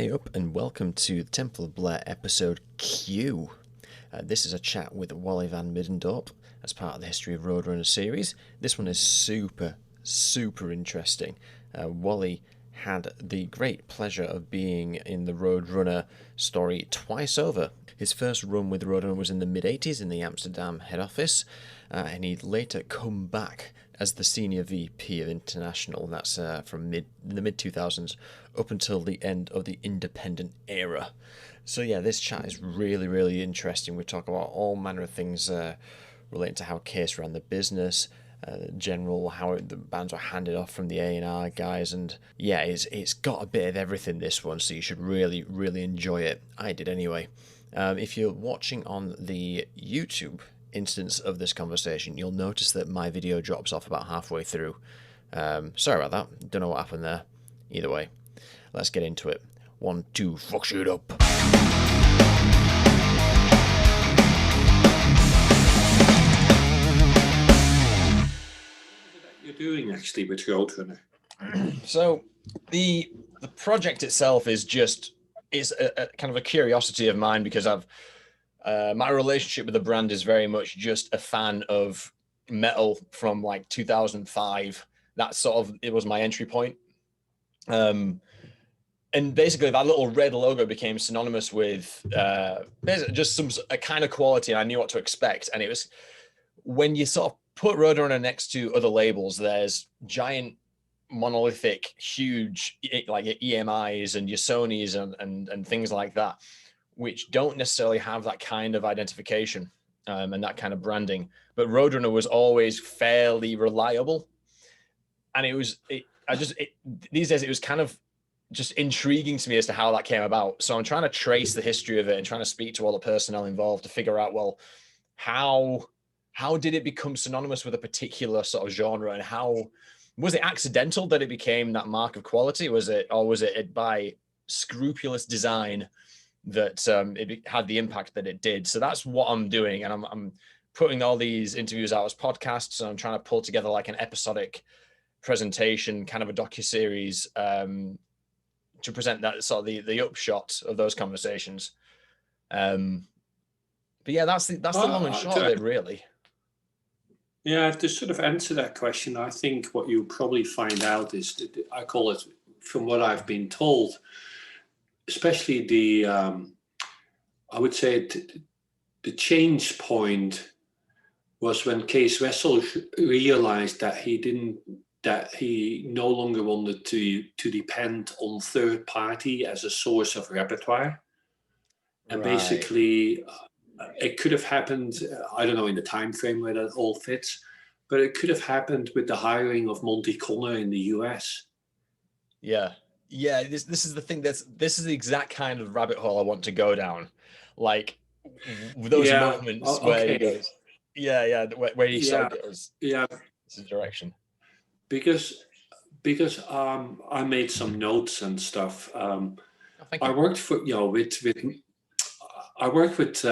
Hey up and welcome to the Temple of Bleh episode Q. This is a chat with Wally van Middendorp as part of the History of Roadrunner series. This one is super interesting. Wally had the great pleasure of being in the Roadrunner story twice over. His first run with Roadrunner was in the mid-80s in the Amsterdam head office, and he'd later come back as the senior VP of International, and that's from the mid-2000s up until the end of the independent era. So yeah, this chat is really interesting. We talk about all manner of things relating to how Case ran the business, general how the bands were handed off from the A&R guys, and yeah, it's got a bit of everything, this one, so you should really enjoy it. I did anyway. If you're watching on the YouTube instance of this conversation, you'll notice that my video drops off about halfway through. Sorry about that, don't know what happened there. Either way, let's get into it. 1, 2, fuck shit up. You're doing actually with Roadrunner? So the project itself is a kind of a curiosity of mine, because I've my relationship with the brand is very much just a fan of metal from like 2005. That it was my entry point. And basically that little red logo became synonymous with just a kind of quality, and I knew what to expect. And it was, when you sort of put Roadrunner next to other labels, there's giant monolithic huge like your EMIs and your Sonys and things like that, which don't necessarily have that kind of identification and that kind of branding. But Roadrunner was always fairly reliable, and these days it was kind of just intriguing to me as to how that came about. So I'm trying to trace the history of it and trying to speak to all the personnel involved to figure out, well, how did it become synonymous with a particular sort of genre, and how was it accidental that it became that mark of quality? Was it by scrupulous design that it had the impact that it did? So that's what I'm doing, and I'm putting all these interviews out as podcasts, and I'm trying to pull together like an episodic presentation, kind of a docuseries, to present that sort of the upshot of those conversations. But yeah, that's the long and short of it, really. Yeah, to sort of answer that question, I think what you'll probably find out is that, I call it, from what I've been told, especially I would say the change point was when Case Wessel realized that he no longer wanted to depend on third party as a source of repertoire. And basically, it could have happened, I don't know in the time frame where that all fits, but it could have happened with the hiring of Monty Connor in the US. Yeah. This is the thing. This is the exact kind of rabbit hole I want to go down. Like those moments where he goes, where he sort of goes, this is direction. Because I made some notes and stuff. I worked for I worked with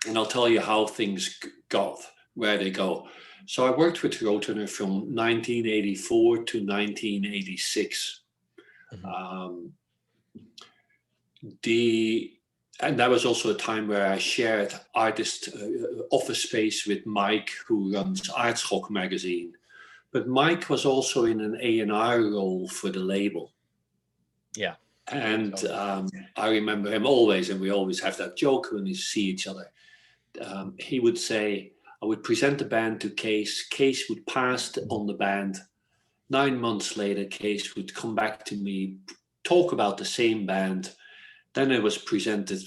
and I'll tell you how things got where they go. So I worked with Roadrunner from 1984 to 1986. Mm-hmm. And that was also a time where I shared artist office space with Mike, who runs Aardschok magazine. But Mike was also in an A&R role for the label. Yeah. And I remember him always, and we always have that joke when we see each other. He would say, I would present the band to Case. Case would pass on the band. 9 months later, Case would come back to me, talk about the same band. Then it was presented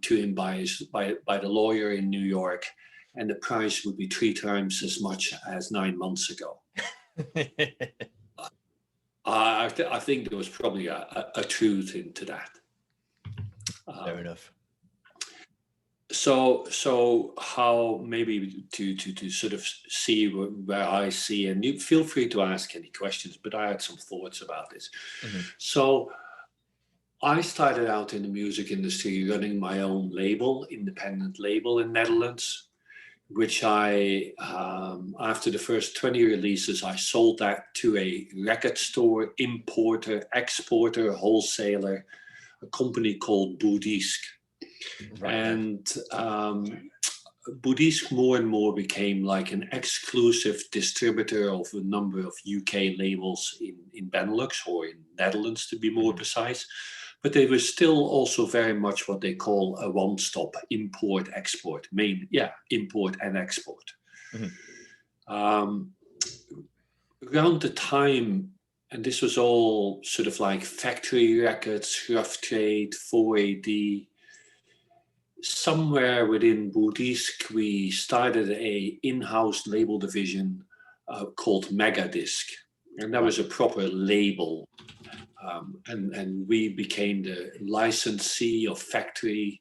to him by the lawyer in New York, and the price would be 3 times as much as 9 months ago. I think there was probably a truth into that. Fair enough. So how maybe to sort of see where I see, and you feel free to ask any questions, but I had some thoughts about this. Mm-hmm. So I started out in the music industry running my own label, independent label in Netherlands, which I, after the first 20 releases, I sold that to a record store, importer, exporter, wholesaler. a company called Buddhist. Right. And Buddhist more and more became like an exclusive distributor of a number of UK labels in Benelux, or in Netherlands to be more precise. But they were still also very much what they call a one-stop import export, import and export. Around the time, and this was all sort of like factory records, rough trade, 4AD. Somewhere within Buddhist, we started a in-house label division called Megadisc, and that was a proper label. And we became the licensee of factory,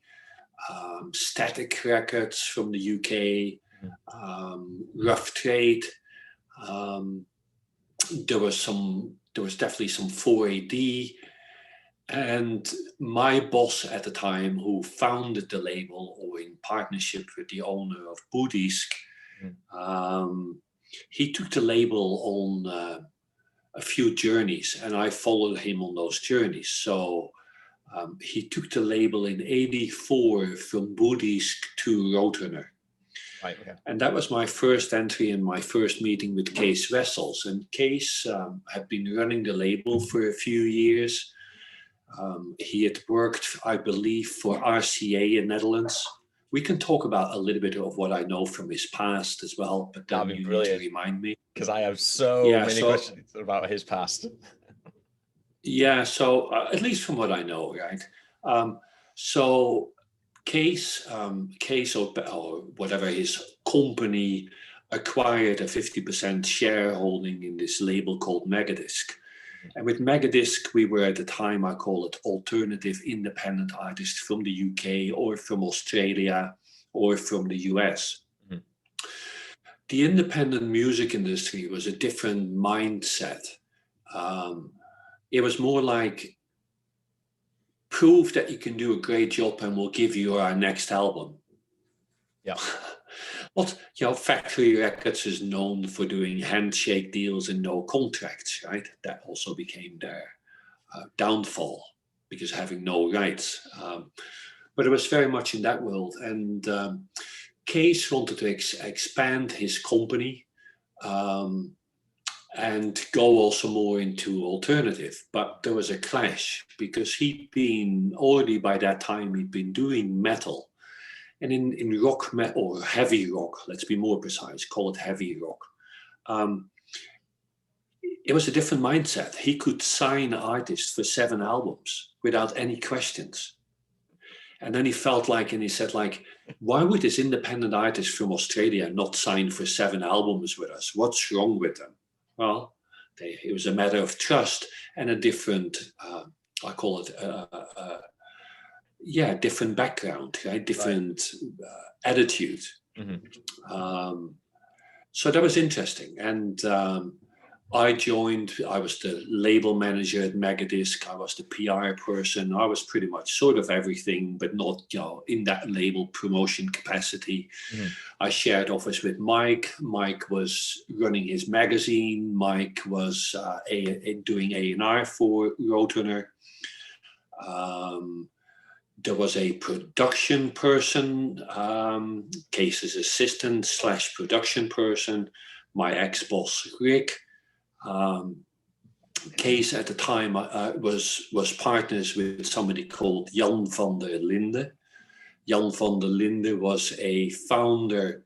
static records from the UK, rough trade. There was definitely some 4AD. And my boss at the time, who founded the label, or in partnership with the owner of Buddhist, he took the label on a few journeys, and I followed him on those journeys. So he took the label in '84 from Buddhist to Roadrunner. Right, okay. And that was my first entry and my first meeting with Kees Wessels. And Kees had been running the label for a few years. He had worked, I believe, for RCA in Netherlands. We can talk about a little bit of what I know from his past as well, but then you need to remind me. Because I have so many questions about his past. Yeah, so at least from what I know, right? So Kees or whatever his company acquired a 50% shareholding in this label called Megadisc. And with Megadisc, we were at the time, I call it alternative independent artists from the UK or from Australia or from the US. The independent music industry was a different mindset. It was more like, prove that you can do a great job and we'll give you our next album. Yeah. But, Factory Records is known for doing handshake deals and no contracts, right? That also became their downfall, because having no rights. But it was very much in that world. And Kees wanted to expand his company and go also more into alternative. But there was a clash, because he'd been doing metal. And in rock metal, or heavy rock, let's be more precise, call it heavy rock. It was a different mindset. He could sign artists for 7 albums without any questions. And then he felt like, and he said like, why would this independent artist from Australia not sign for 7 albums with us? What's wrong with them? Well, it was a matter of trust and a different, I call it, different background, right? Different attitude. So that was interesting. And I joined, I was the label manager at Megadisc. I was the PR person. I was pretty much sort of everything, but not, in that label promotion capacity. I shared office with Mike. Mike was running his magazine. Mike was doing A&R for Roadrunner. There was a production person, Kees's assistant / production person, my ex-boss, Rick. Kees at the time was partners with somebody called Jan van der Linde. Jan van der Linde was a founder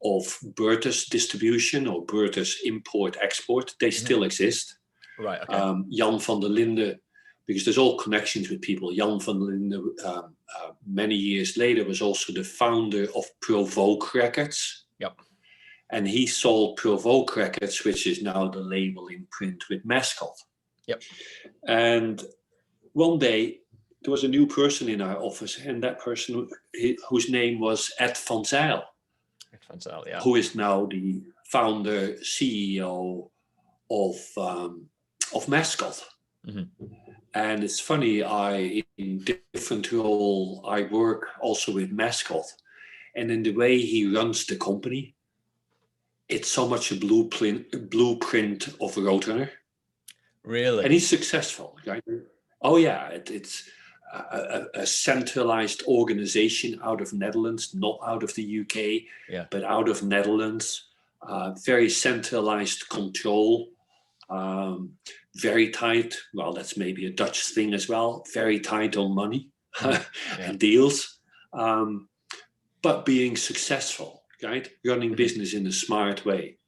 of Bertus Distribution, or Bertus Import Export. They still exist. Right, okay. Jan van der Linde, because there's all connections with people. Jan van der Linde, many years later, was also the founder of Provoke Records. Yep. And he sold Provoke Records, which is now the label in print with Mascot. Yep. And one day, there was a new person in our office, and that person, whose name was Ed van Zijl. Ed van Zijl, yeah. Who is now the founder, CEO of Mascot. And it's funny, in different role, I work also with Mascot. And in the way he runs the company, it's so much a blueprint of Roadrunner. Really? And he's successful, right? Oh yeah, it's a centralized organization out of Netherlands, not out of the UK, but out of Netherlands. Very centralized control, very tight. Well, that's maybe a Dutch thing as well. Very tight on money and deals, but being successful, right? Running business in a smart way.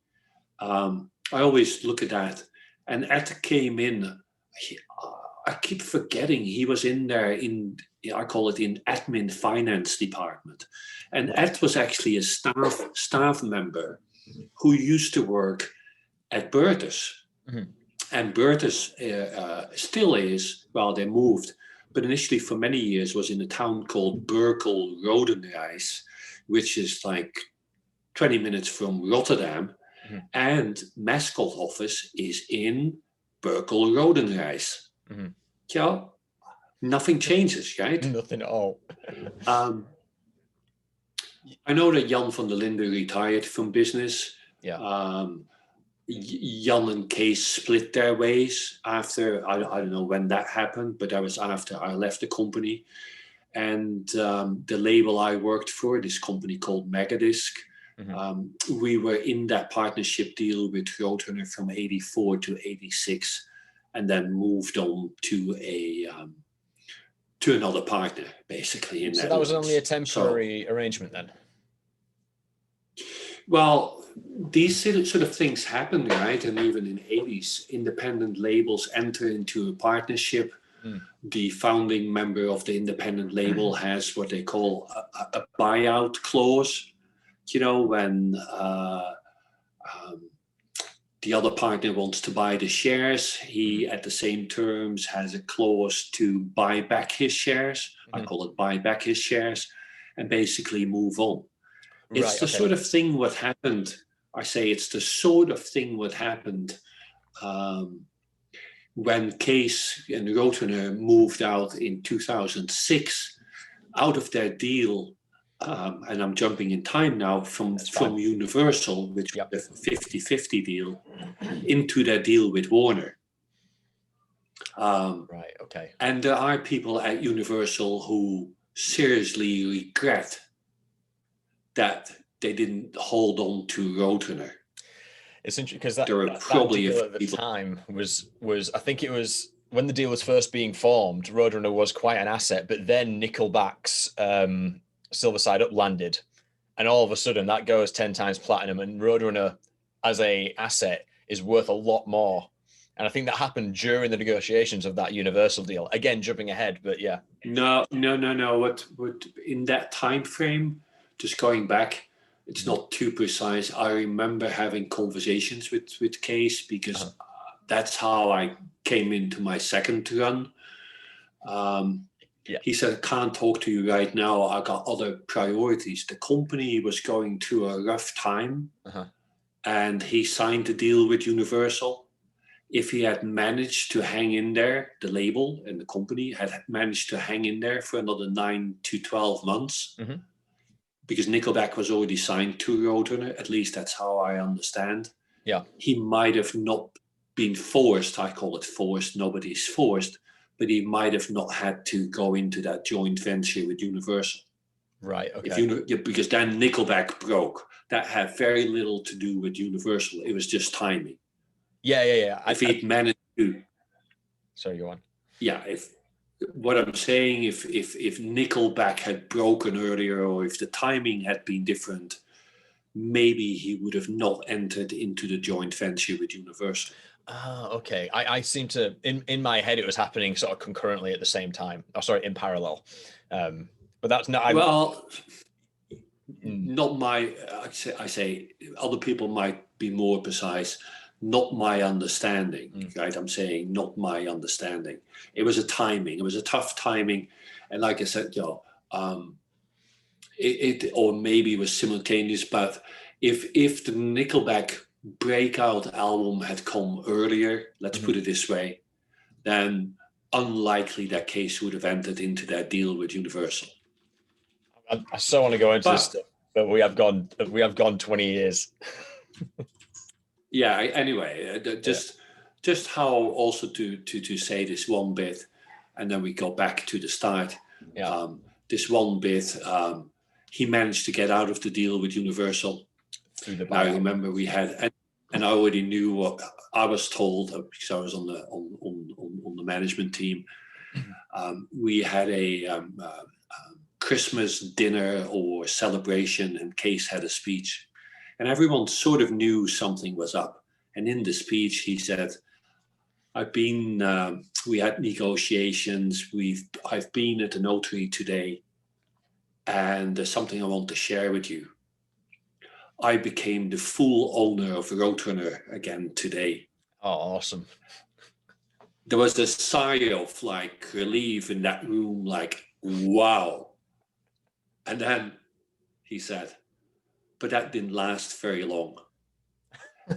I always look at that. And Ed came in. I keep forgetting he was in there I call it in admin finance department. And Ed was actually a staff member who used to work at Bertus. And Bertus still is, well, they moved, but initially for many years was in a town called Berkel Rodenrijs, which is like 20 minutes from Rotterdam. And mascot office is in Berkel Rodenrijs. Yeah, nothing changes, right? Nothing at all. I know that Jan van der Linden retired from business. Jan and Kees split their ways after, I don't know when that happened, but that was after I left the company. And the label I worked for, this company called Megadisc, we were in that partnership deal with Roadrunner from 84 to 86, and then moved on to another partner, basically. In so that was only a temporary arrangement then? Well, these sort of things happen, right? And even in 80s, independent labels enter into a partnership. The founding member of the independent label has what they call a buyout clause. You know, when the other partner wants to buy the shares, he, at the same terms, has a clause to buy back his shares. I call it buy back his shares, and basically move on. It's the sort of thing what happened. I say it's the sort of thing what happened when Kees and Roadrunner moved out in 2006, out of their deal. And I'm jumping in time now from Universal, which was a 50-50 deal, into their deal with Warner. And there are people at Universal who seriously regret that they didn't hold on to Roadrunner. It's interesting because that deal at the time was I think it was when the deal was first being formed, Roadrunner was quite an asset, but then Nickelback's Silver Side Up landed, and all of a sudden that goes 10 times platinum, and Roadrunner as a asset is worth a lot more. And I think that happened during the negotiations of that Universal deal. Again, jumping ahead, but yeah. No. What in that time frame, just going back, it's not too precise. I remember having conversations with Kees because that's how I came into my second run. He said, I can't talk to you right now. I got other priorities. The company was going through a rough time, and he signed a deal with Universal. If he had managed to hang in there, the label and the company had managed to hang in there for another 9 to 12 months, because Nickelback was already signed to Roadrunner, at least that's how I understand. Yeah. He might have not been forced, I call it forced, nobody's forced, but he might have not had to go into that joint venture with Universal. Right, okay. Because then Nickelback broke. That had very little to do with Universal. It was just timing. Yeah. If he'd managed to... Sorry, go on. Yeah, what I'm saying, if Nickelback had broken earlier, or if the timing had been different, maybe he would have not entered into the joint venture with Universal. Okay. I seem to, in my head, it was happening sort of concurrently at the same time. Oh, sorry, in parallel. But that's not... not my... I say other people might be more precise. Not my understanding, right? I'm saying not my understanding. It was a timing. It was a tough timing. And like I said, it or maybe it was simultaneous, but if the Nickelback breakout album had come earlier, let's put it this way, then unlikely that Kees would have entered into that deal with Universal. I so want to go into this stuff, but we have gone 20 years. Yeah, anyway, just how also to say this one bit, and then we go back to the start. Yeah. This one bit, he managed to get out of the deal with Universal. Through the I remember we had, and I already knew what I was told because I was on the management team. We had a Christmas dinner or celebration, and Case had a speech, and everyone sort of knew something was up. And in the speech, he said, we had negotiations. I've been at the notary today, and there's something I want to share with you. I became the full owner of Roadrunner again today. Oh, awesome. There was a sigh of like relief in that room, like, wow. And then he said, but that didn't last very long.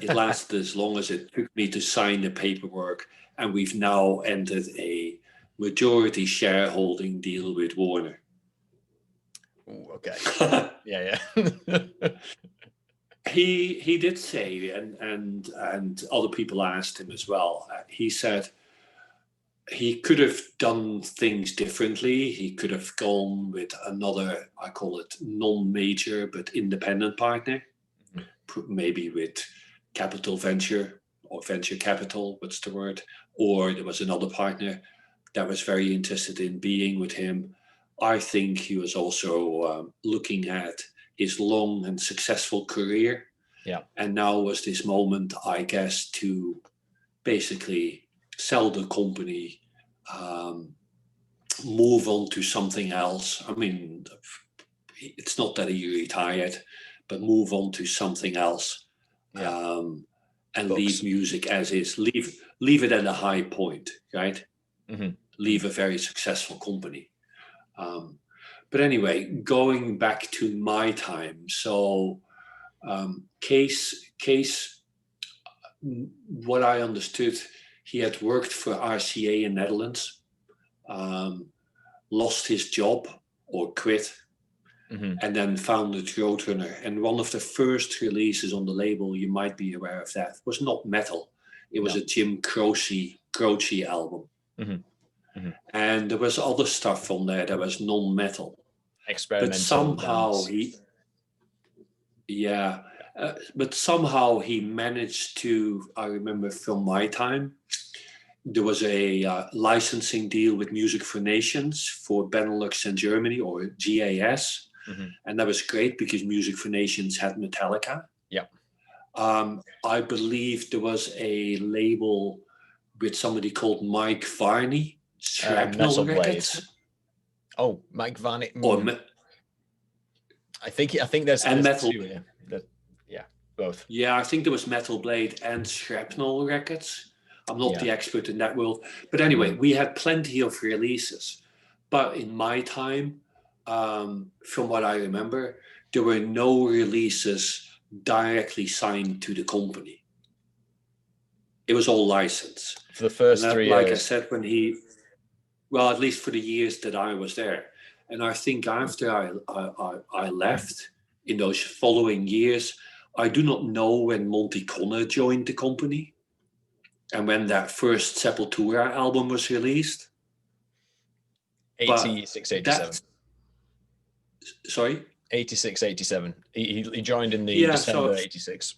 It lasted as long as it took me to sign the paperwork, and we've now entered a majority shareholding deal with Warner. Ooh, okay. Yeah. He did say, and other people asked him as well. He said he could have done things differently. He could have gone with another, I call it non-major but independent partner, maybe with capital venture or venture capital, what's the word? Or there was another partner that was very interested in being with him. I think he was also looking at his long and successful career. Yeah. And now was this moment, I guess, to basically sell the company, move on to something else. I mean, it's not that he retired, but move on to something else. Yeah. And leave music as is. Leave it at a high point, right? Mm-hmm. Leave a very successful company. But anyway, going back to my time. So Case, what I understood, he had worked for RCA in Netherlands, lost his job or quit, and then founded Roadrunner. And one of the first releases on the label, you might be aware of that, was not metal. It was a Jim Croce album. And there was other stuff on there that was non-metal. Experimental. But somehow but somehow he managed to, I remember from my time, there was a licensing deal with Music for Nations for Benelux and Germany, or GAS. And that was great because Music for Nations had Metallica. Yeah. I believe there was a label with somebody called Mike Varney, Shrapnel Records. Oh, Mike Varney. Or I think there's Metal. two here. Both. Yeah, I think there was Metal Blade and Shrapnel Records. I'm not the expert in that world. But anyway, we had plenty of releases. But in my time, from what I remember, there were no releases directly signed to the company. It was all licensed. For the first 3 years. Like I said, at least for the years that I was there. And I think after I left, in those following years, I do not know when Monty Connor joined the company and when that first Sepultura album was released. 86, 87. Sorry? 86, 87. He joined in the December 86.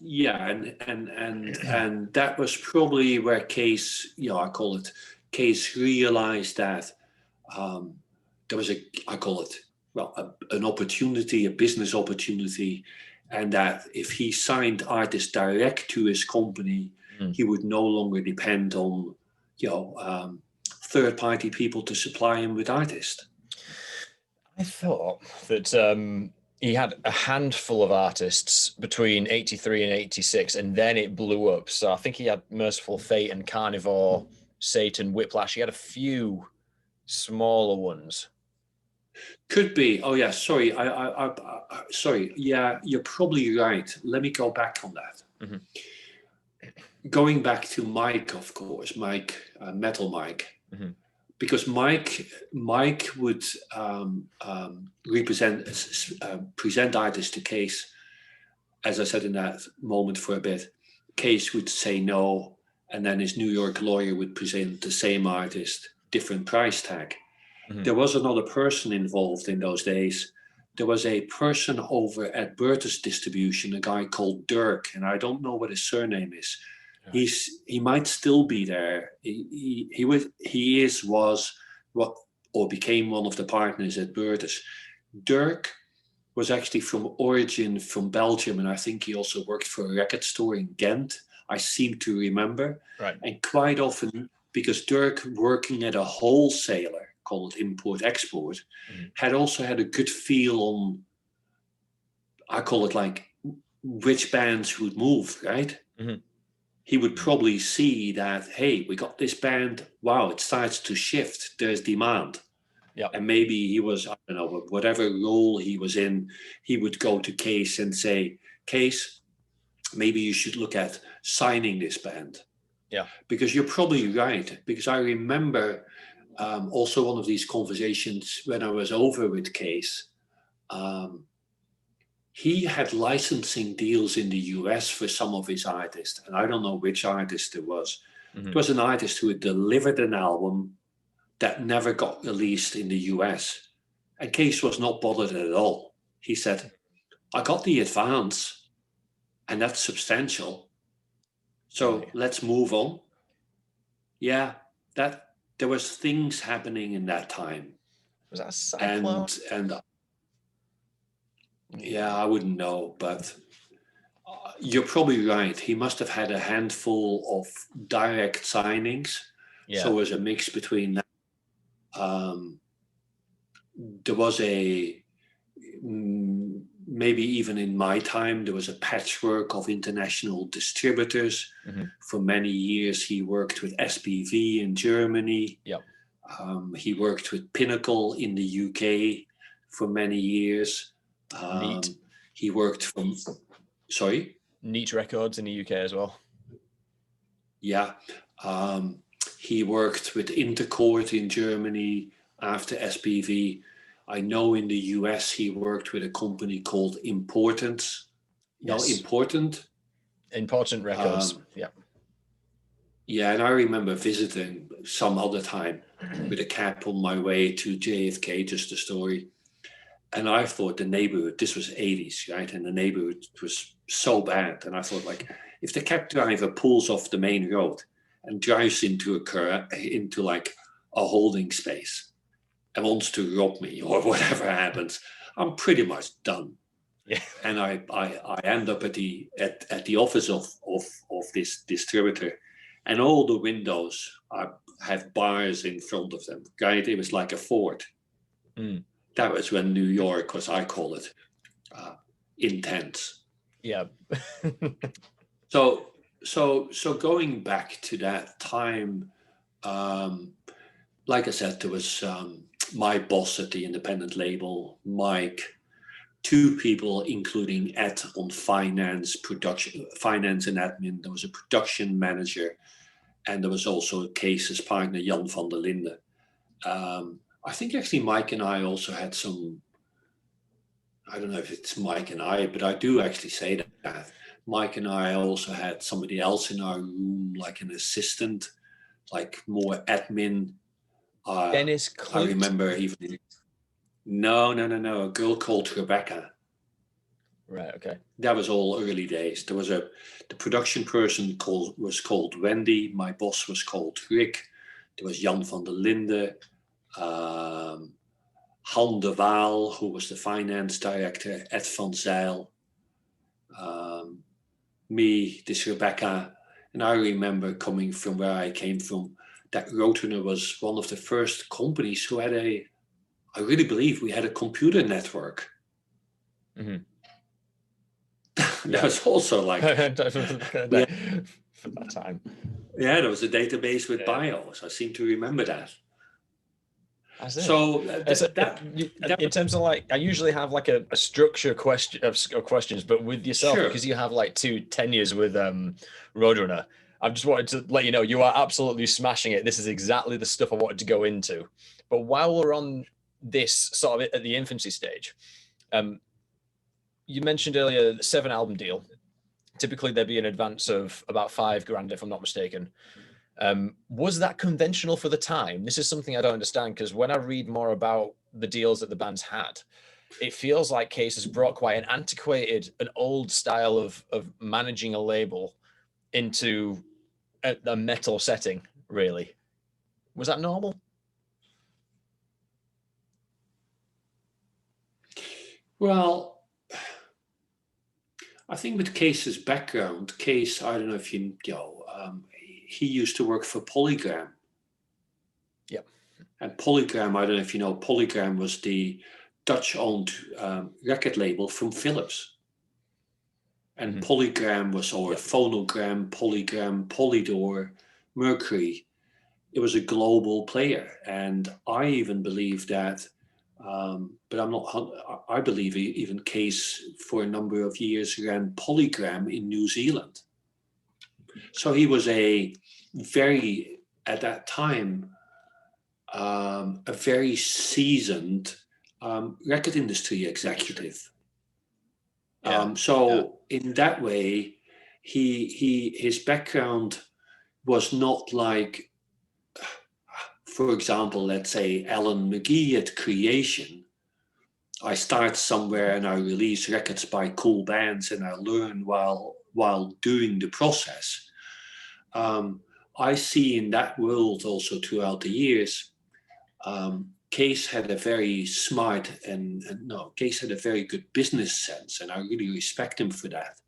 Yeah, and that was probably where Case, I call it, Case realized that there was an opportunity, a business opportunity, and that if he signed artists direct to his company, he would no longer depend on, third-party people to supply him with artists. I thought that he had a handful of artists between 83 and 86, and then it blew up. So I think he had Merciful Fate and Carnivore, Satan, Whiplash. He had a few smaller ones. Could be. Oh yeah, sorry. I sorry. Yeah, you're probably right. Let me go back on that. Going back to Mike, of course, Metal Mike, because Mike would present artists to Case. As I said in that moment for a bit, Case would say no, and then his New York lawyer would present the same artist, different price tag. There was another person involved in those days. There was a person over at Bertus Distribution, a guy called Dirk, and I don't know what his surname is. Right. He might still be there. Became one of the partners at Bertus. Dirk was actually from origin from Belgium, and I think he also worked for a record store in Ghent. I seem to remember. Right. And quite often, because Dirk working at a wholesaler called import-export, had also had a good feel on, I call it like, which bands would move, right? He would probably see that, hey, we got this band, wow, it starts to shift, there's demand. Yeah. And maybe he was, I don't know, whatever role he was in, he would go to Case and say, Case, maybe you should look at signing this band. Yeah. Because you're probably right, because I remember also one of these conversations when I was over with Case. He had licensing deals in the US for some of his artists, and I don't know which artist it was. It was an artist who had delivered an album that never got released in the US. And Case was not bothered at all. He said, I got the advance, and that's substantial. So let's move on. Yeah, there was things happening in that time. Was that a cyclone? And yeah, I wouldn't know, but you're probably right. He must have had a handful of direct signings. Yeah. So it was a mix between that. There was maybe even in my time, there was a patchwork of international distributors. For many years, he worked with SPV in Germany. Yep. He worked with Pinnacle in the UK for many years. Neat. He worked from, sorry? Neat Records in the UK as well. Yeah. He worked with Intercord in Germany after SPV. I know in the US he worked with a company called Important. Yes. No, Important Records. Yeah. Yeah, and I remember visiting some other time with a cab on my way to JFK, just a story. And I thought the neighborhood, this was 80s, right? And the neighborhood was so bad. And I thought, like, if the cab driver pulls off the main road and drives into like a holding space and wants to rob me or whatever happens, I'm pretty much done. Yeah. And I end up at the office of this distributor, and all the windows have bars in front of them. Right? It was like a fort. That was when New York was, I call it, intense. Yeah. So going back to that time, like I said, there was my boss at the independent label, Mike, two people, including Ed on finance and admin. There was a production manager, and there was also Case's partner, Jan van der Linden. I think actually Mike and I also had some, I don't know if it's Mike and I, but I do actually say that. Mike and I also had somebody else in our room, like an assistant, like more admin. Dennis Clute? I remember even, no, a girl called Rebecca. Right, okay. That was all early days. There was the production person was called Wendy. My boss was called Rick. There was Jan van der Linden. Han de Waal, who was the finance director, Ed van Zijl, me, this Rebecca. And I remember coming from where I came from, that Roadrunner was one of the first companies who had I really believe we had a computer network. That was also like for that time. Yeah, there was a database with BIOS. I seem to remember that. So in terms of like, I usually have like a structure of questions, but with yourself, sure, because you have like 2 tenures with Roadrunner, I just wanted to let you know you are absolutely smashing it. This is exactly the stuff I wanted to go into. But while we're on this sort of at the infancy stage, you mentioned earlier the 7-album deal. typically there'd be an advance of about $5,000, if I'm not mistaken. Was that conventional for the time? This is something I don't understand, because when I read more about the deals that the bands had, it feels like Case has brought quite an antiquated, an old style of managing a label into a metal setting, really. Was that normal? Well, I think with Case's background, Case, I don't know if you know, he used to work for Polygram. Yep. And Polygram, I don't know if you know, Polygram was the Dutch-owned record label from Philips. And Polygram was, or Phonogram, Polygram, Polydor, Mercury. It was a global player. And I even believe that, but I'm not, I believe even Case for a number of years ran Polygram in New Zealand. So he was a very, at that time, a very seasoned record industry executive. In that way, his background was not like, for example, let's say Alan McGee at Creation. I start somewhere and I release records by cool bands and I learn while doing the process. I see in that world also throughout the years, Case had a very smart Case had a very good business sense, and I really respect him for that.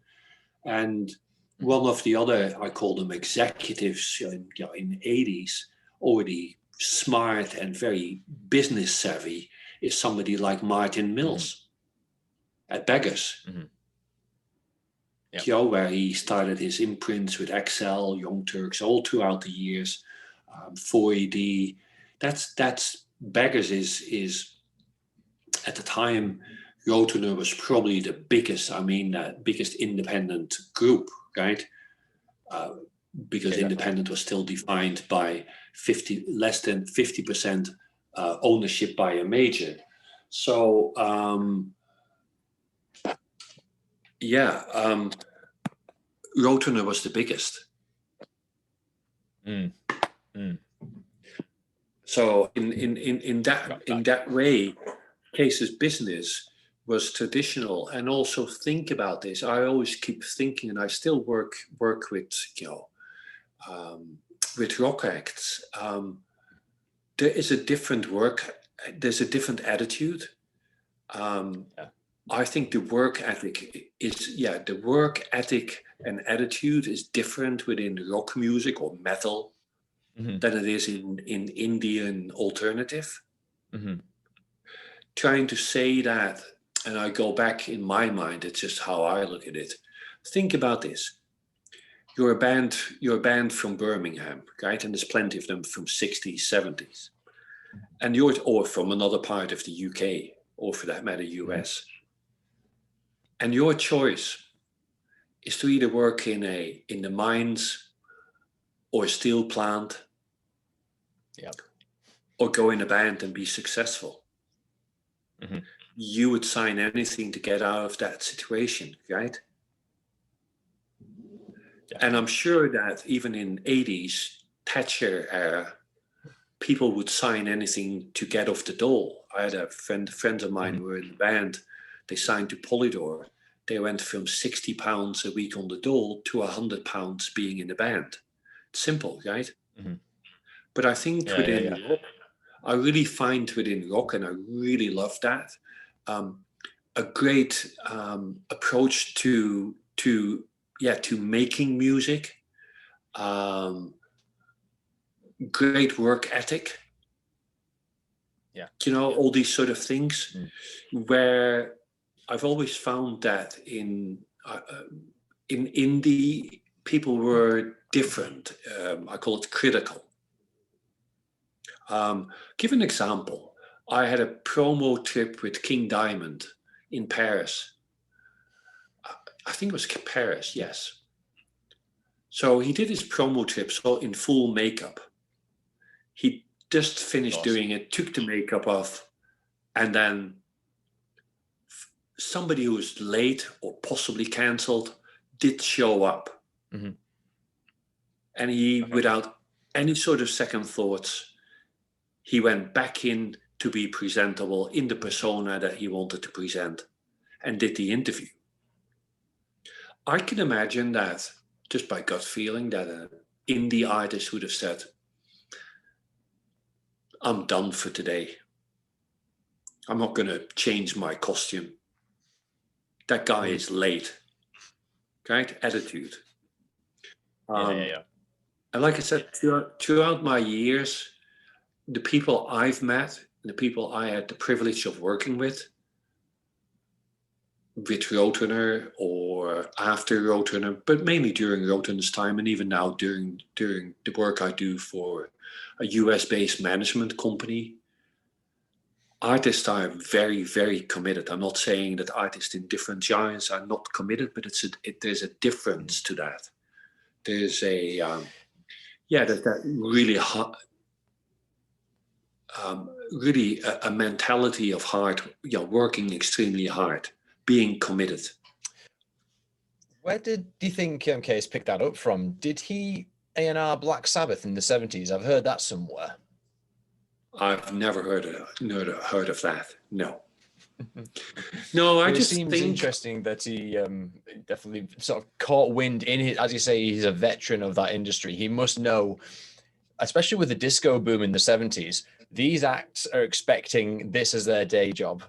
And one of the other, I call them executives in the 80s, already smart and very business savvy, is somebody like Martin Mills at Beggars. Where he started his imprints with Excel, Young Turks, all throughout the years, 4AD. That's Beggars is at the time, Roadrunner was probably the biggest, biggest independent group, right? Because independent was still defined by less than 50% ownership by a major. So, Roadrunner was the biggest. So in that way, Case's business was traditional. And also think about this. I always keep thinking, and I still work with with rock acts. There is a different there's a different attitude. I think the work ethic and attitude is different within rock music or metal than it is in Indian alternative. Trying to say that, and I go back in my mind, it's just how I look at it. Think about this. You're a band from Birmingham, right? And there's plenty of them from 60s, 70s. And or from another part of the UK, or for that matter, US. And your choice is to either work in the mines or a steel plant, or go in a band and be successful. You would sign anything to get out of that situation, right? And I'm sure that even in 80s, Thatcher era, people would sign anything to get off the dole. I had a friend of mine who were in the band. They signed to Polydor. They went from £60 a week on the dole to £100 being in the band. It's simple, right? But I think within rock, I really find within rock, and I really love that, a great approach to making music, great work ethic. All these sort of things, where I've always found that in indie, people were different. I call it critical. Give an example. I had a promo trip with King Diamond in Paris. I think it was Paris, yes. So he did his promo trips all in full makeup. He just finished doing it, took the makeup off, and then somebody who was late or possibly cancelled did show up. Mm-hmm. And he, without any sort of second thoughts, he went back in to be presentable in the persona that he wanted to present and did the interview. I can imagine that, just by gut feeling, that an indie artist would have said, I'm done for today. I'm not going to change my costume. That guy is late. Right? Attitude. Yeah. And like I said, throughout my years, the people I've met, the people I had the privilege of working with Roadrunner or after Roadrunner, but mainly during Roadrunner's time, and even now during the work I do for a US-based management company, artists are very, very committed. I'm not saying that artists in different genres are not committed, but there's a difference to that. There's a that really really a mentality of hard, working extremely hard, being committed. Where do you think Case picked that up from? Did he A&R Black Sabbath in the 70s? I've heard that somewhere. I've never heard of that. No. No, I just seems think interesting that he definitely sort of caught wind in it. As you say, he's a veteran of that industry. He must know, especially with the disco boom in the 70s, these acts are expecting this as their day job.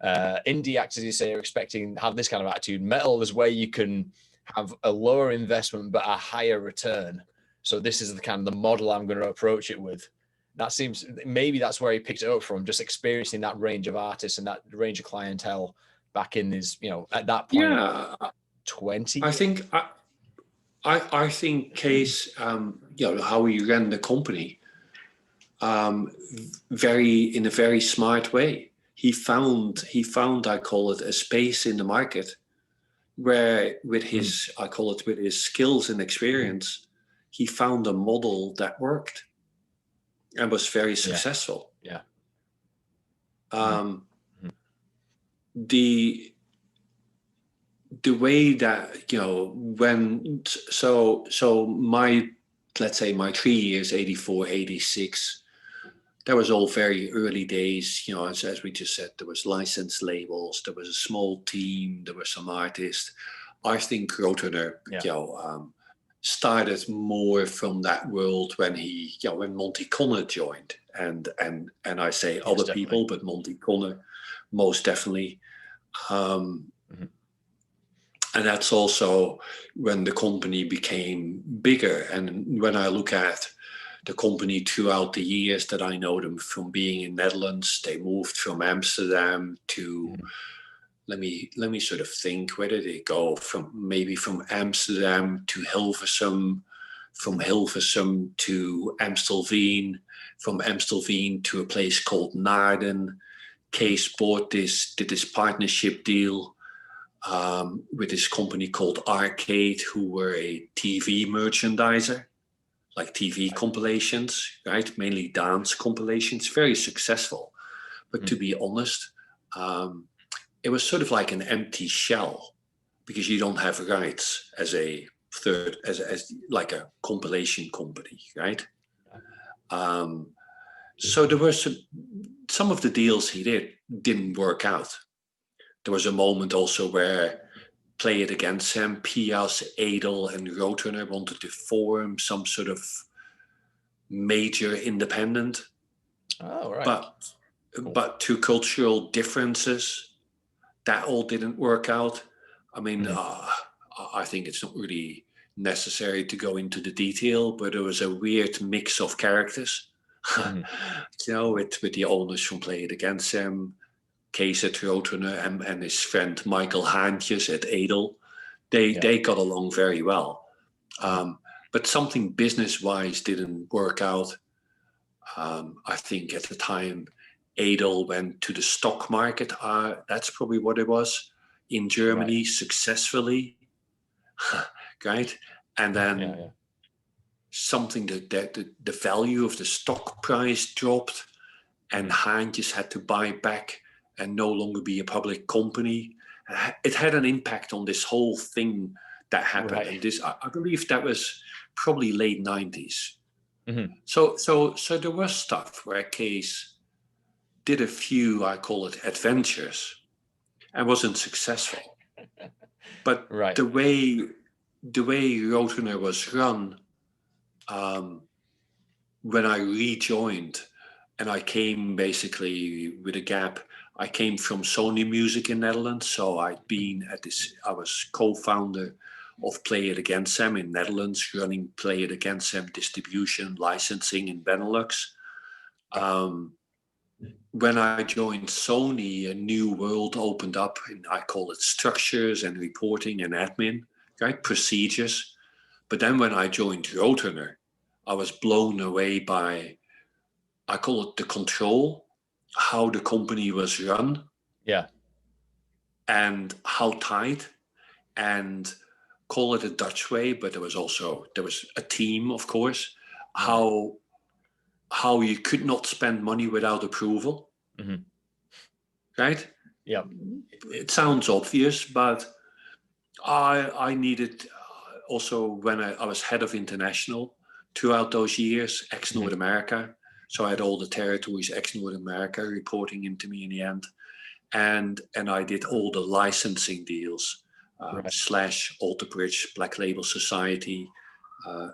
Indie acts, as you say, are expecting have this kind of attitude. Metal is where you can have a lower investment but a higher return. So this is the kind of the model I'm going to approach it with. That seems, maybe that's where he picked it up from, just experiencing that range of artists and that range of clientele back in his, at that point, 20. I think I think Case, how he ran the company, in a very smart way. He found, I call it, a space in the market where with his, I call it, with his skills and experience, he found a model that worked and was very successful. Yeah. The way that, when, so my, let's say my 3 years, 84, 86, that was all very early days, as we just said, there was licensed labels, there was a small team, there were some artists. I think Roadrunner, started more from that world when when Monty Connor joined, and I say other people, but Monty Connor most definitely. And that's also when the company became bigger. And when I look at the company throughout the years that I know them, from being in Netherlands, they moved from Amsterdam to, let me sort of think, where did they go? From Amsterdam to Hilversum, from Hilversum to Amstelveen, from Amstelveen to a place called Naarden. Case did this partnership deal with this company called Arcade, who were a TV merchandiser, like TV compilations, right? Mainly dance compilations, very successful. But to be honest, it was sort of like an empty shell because you don't have rights as a third, as like a compilation company, right? So there were some of the deals he didn't work out. There was a moment also where Play It Against Him, Pias, Adel, and Roadrunner wanted to form some sort of major independent. Oh, right. But to cultural differences, that all didn't work out. I mean, I think it's not really necessary to go into the detail, but there was a weird mix of characters, with the owners from Play It Against Him, Case at Roadrunner, and his friend Michael Haantjes at Adel. They got along very well. But something business-wise didn't work out. I think at the time, Adel went to the stock market. That's probably what it was, in Germany, successfully, right? And then something that the value of the stock price dropped, and Haantjes had to buy back and no longer be a public company. It had an impact on this whole thing that happened. Right. And this, I believe that was probably late 90s. Mm-hmm. So there was stuff where Case did a few, I call it adventures, and wasn't successful. But Right. the way Roadrunner was run, when I rejoined, and I came basically with a gap. I came from Sony Music in Netherlands, so I'd been at this. I was co-founder of Play It Again Sam in Netherlands, running Play It Again Sam distribution, licensing in Benelux. When I joined Sony, a new world opened up, and I call it structures and reporting and admin, right? Procedures. But then when I joined Roadrunner, I was blown away by, I call it the control, how the company was run. Yeah. And how tight, and call it a Dutch way, but there was a team, of course. How you could not spend money without approval. Mm-hmm. Right? Yeah. It sounds obvious, but I needed also when I was head of international throughout those years, ex-North America. So I had all the territories ex-North America reporting into me in the end. And I did all the licensing deals, Slash, Alter Bridge, Black Label Society,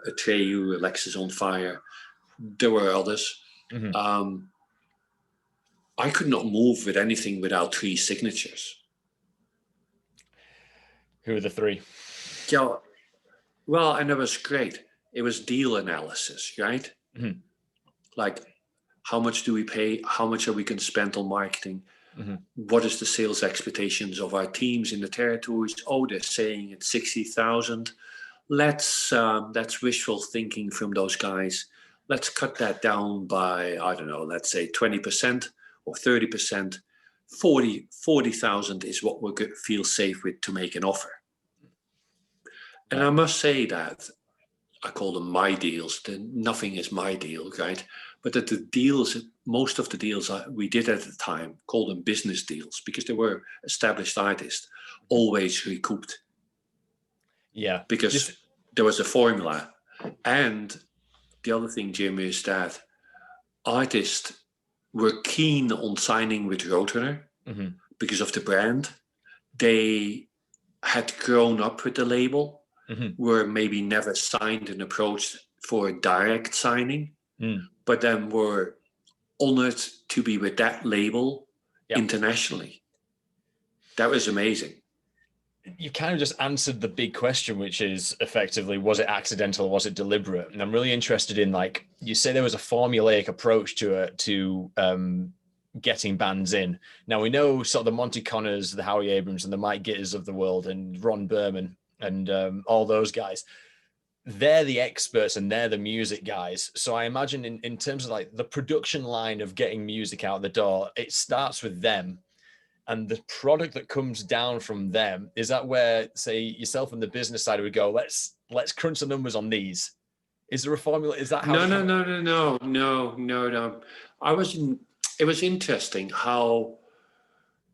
Atreyu, Alexis on Fire. There were others. Mm-hmm. I could not move with anything without 3 signatures. Who are the 3? Yeah, well, and it was great. It was deal analysis, right? Mm-hmm. Like, how much do we pay? How much are we going to spend on marketing? Mm-hmm. What is the sales expectations of our teams in the territories? Oh, they're saying it's 60,000. That's wishful thinking from those guys. Let's cut that down by, I don't know, let's say 20% or 30%. 40,000 is what we feel safe with to make an offer. And I must say that I call them my deals. Nothing is my deal, right? But that the deals, most of the deals we did at the time, called them business deals because they were established artists, always recouped. Yeah. Because there was a formula. And the other thing, Jim, is that artists were keen on signing with Roadrunner because of the brand. They had grown up with the label, were maybe never signed and approached for a direct signing, but then were honored to be with that label internationally. That was amazing. You kind of just answered the big question, which is effectively, was it accidental or was it deliberate? And I'm really interested in, like, you say there was a formulaic approach to getting bands in. Now we know sort of the Monty Connors, the Howie Abrams and the Mike Gitters of the world and Ron Berman and all those guys. They're the experts and they're the music guys. So I imagine in terms of like the production line of getting music out the door, it starts with them. And the product that comes down from them, is that where, say, yourself and the business side would go, let's crunch the numbers on these? Is there a formula? Is that how? No. It was interesting how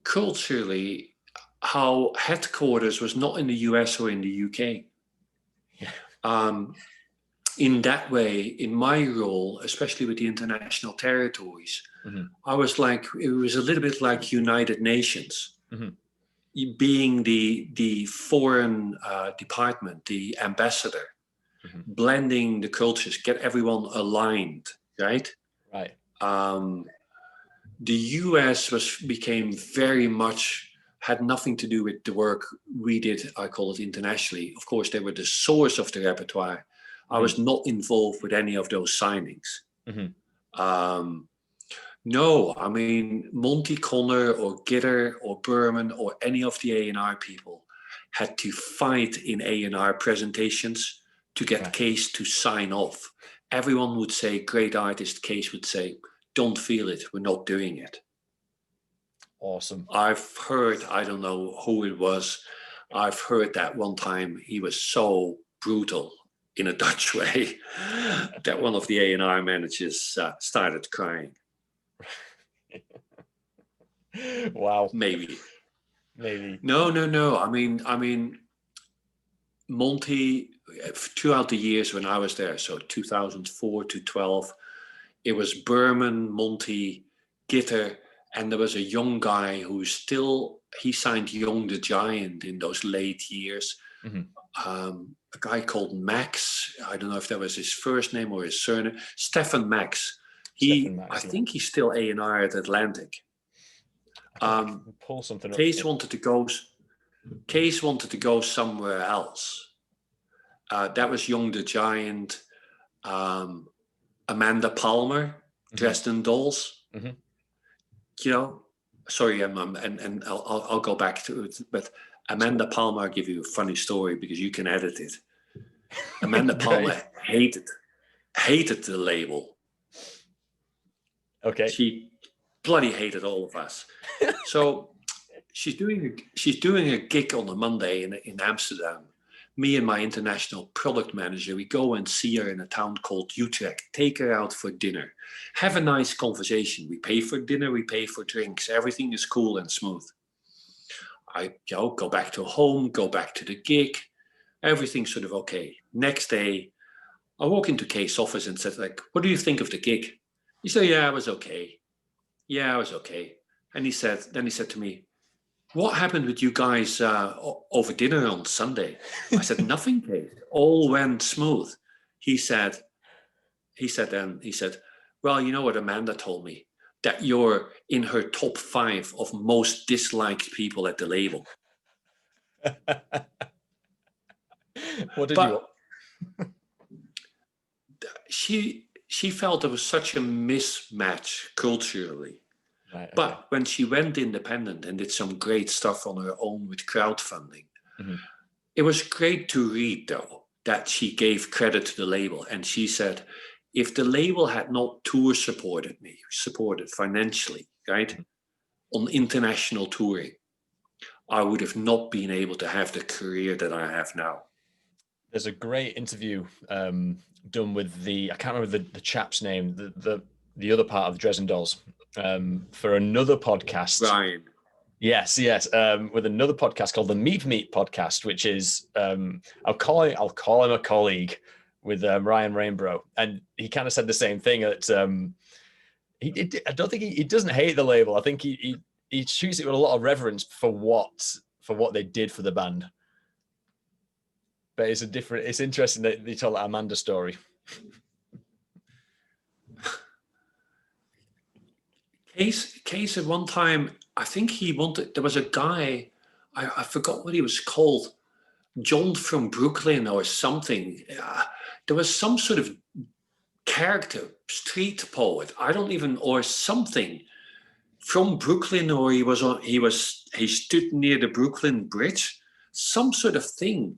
culturally, how headquarters was not in the US or in the UK. Yeah. In that way, in my role, especially with the international territories, I was like, it was a little bit like United Nations, being the foreign department, the ambassador, blending the cultures, get everyone aligned, right? Right. The US became very much, had nothing to do with the work we did, I call it internationally. Of course, they were the source of the repertoire. I was not involved with any of those signings. No, I mean, Monty Connor or Gitter or Berman or any of the A&R people had to fight in A&R presentations to get Case to sign off. Everyone would say, great artist. Case would say, don't feel it, we're not doing it. Awesome. I've heard, I don't know who it was, I've heard that one time he was so brutal in a Dutch way that one of the A&R managers started crying. Wow. Maybe. No. I mean, Monty, throughout the years when I was there, so 2004 to 12, it was Berman, Monty, Gitter, and there was a young guy he signed Young the Giant in those late years. A guy called Max. I don't know if that was his first name or his surname. Stefan Max. I think he's still A&R at Atlantic. Pull something up. Case wanted to go somewhere else. That was Young the Giant, Amanda Palmer, Dresden Dolls. You know, sorry, and I'll go back to it, but Amanda Palmer, I'll give you a funny story because you can edit it. Amanda Palmer hated the label. Okay. She bloody hated all of us. So she's doing a gig on a Monday in Amsterdam. Me and my international product manager, we go and see her in a town called Utrecht, take her out for dinner, have a nice conversation. We pay for dinner, we pay for drinks. Everything is cool and smooth. I go back to home, go back to the gig. Everything's sort of okay. Next day, I walk into Kay's office and said, like, what do you think of the gig? He said, yeah, it was okay. Yeah, it was okay. And then he said to me, what happened with you guys over dinner on Sunday? I said, nothing, Kay. All went smooth. He said, well, you know what Amanda told me? That you're in her top 5 of most disliked people at the label. What did you? She felt there was such a mismatch culturally. Right, okay. But when she went independent and did some great stuff on her own with crowdfunding, it was great to read, though, that she gave credit to the label. And she said, if the label had not tour supported financially, right, on international touring, I would have not been able to have the career that I have now. There's a great interview done with I can't remember the chap's name, the other part of the Dresden Dolls, for another podcast. Ryan. Yes. With another podcast called the Meat Podcast, which is I'll call him a colleague with Ryan Rainbow, and he kind of said the same thing that I don't think he doesn't hate the label. I think he treats it with a lot of reverence for what they did for the band. But it's interesting that they tell that Amanda story. Case at one time, I think there was a guy, I forgot what he was called, John from Brooklyn or something. There was some sort of character, street poet, or something from Brooklyn, or he stood near the Brooklyn Bridge, some sort of thing.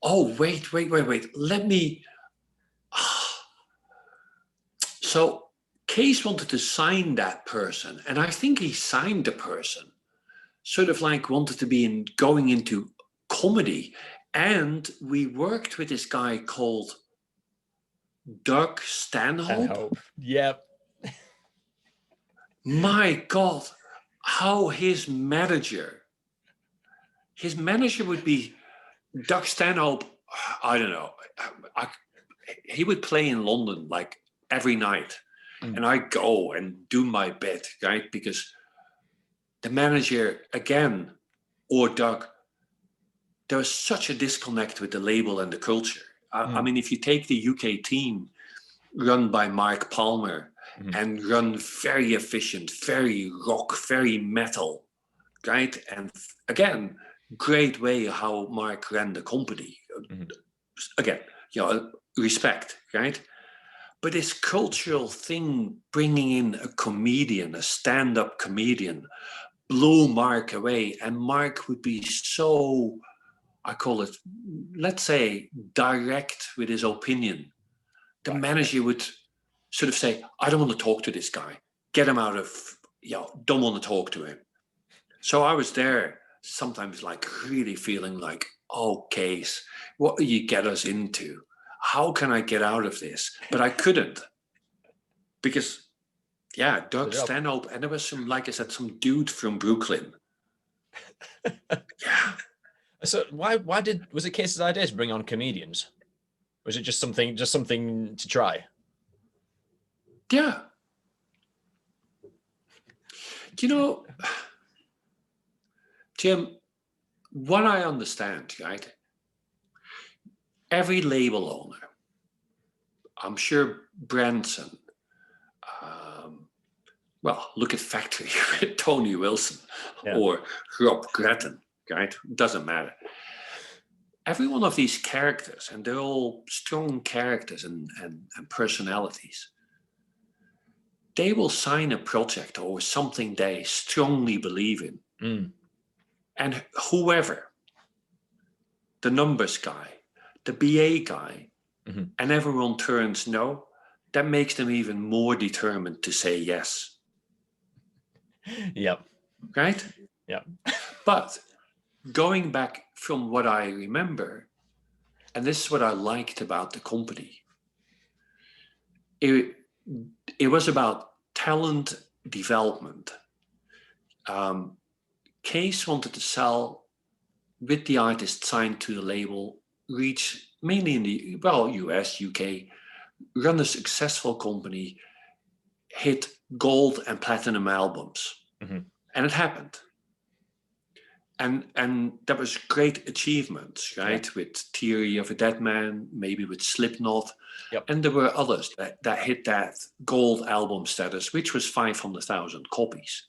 Oh, wait. Let me. So Case wanted to sign that person, and I think he signed the person, sort of like wanted to be going into comedy. And we worked with this guy called Doug Stanhope. Yep. My God, how his manager would be Doug Stanhope. I don't know. He would play in London like every night. And I go and do my bit, right? Because the manager, again, or Doug, there was such a disconnect with the label and the culture. I mean, if you take the UK team run by Mark Palmer and run very efficient, very rock, very metal, right? And again, great way how Mark ran the company. Again, respect, right? But this cultural thing, bringing in a comedian, a stand-up comedian, blew Mark away. And Mark would be so, I call it, let's say, direct with his opinion. The manager would sort of say, I don't want to talk to this guy. Get him out of, don't want to talk to him. So I was there sometimes like really feeling like, oh, Case, what do you get us into? How can I get out of this? But I couldn't. Because, Doug Stanhope, and there was some, like I said, some dude from Brooklyn. Yeah. So why was it Case's idea to bring on comedians? Was it just something to try? Yeah. You know, Jim, what I understand, right? Every label owner, I'm sure Branson, well, look at Factory with Tony Wilson or Rob Gretton, right? Doesn't matter. Every one of these characters, and they're all strong characters and personalities, they will sign a project or something they strongly believe in. Mm. And whoever, the numbers guy, the BA guy, and everyone turns no, that makes them even more determined to say yes. Yep. Right? Yep. But going back from what I remember, and this is what I liked about the company, it was about talent development. Case wanted to sell with the artist signed to the label, reach mainly in the US, UK, run a successful company, hit gold and platinum albums. And it happened. And that was great achievements, right? With Theory of a Deadman, maybe with Slipknot. And there were others that hit that gold album status, which was 500,000 copies.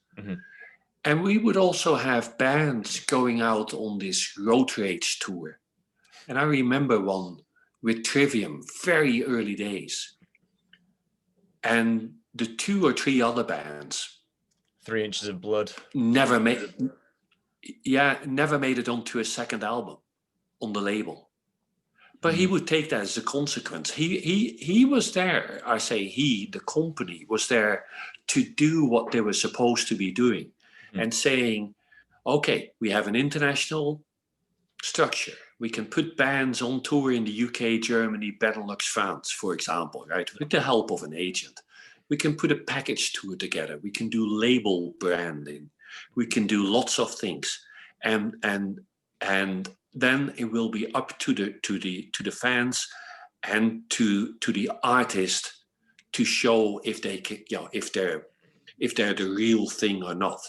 And we would also have bands going out on this Road Rage tour. And I remember one with Trivium, very early days. And the 2 or 3 other bands, 3 Inches of Blood, never made it onto a second album on the label. But he would take that as a consequence. He was there, I say he, the company was there to do what they were supposed to be doing and saying, okay, we have an international structure. We can put bands on tour in the UK, Germany, Benelux, France, for example, right? With the help of an agent. We can put a package tour together. We can do label branding. We can do lots of things. And then it will be up to the fans and to the artist to show if they can, if they're the real thing or not.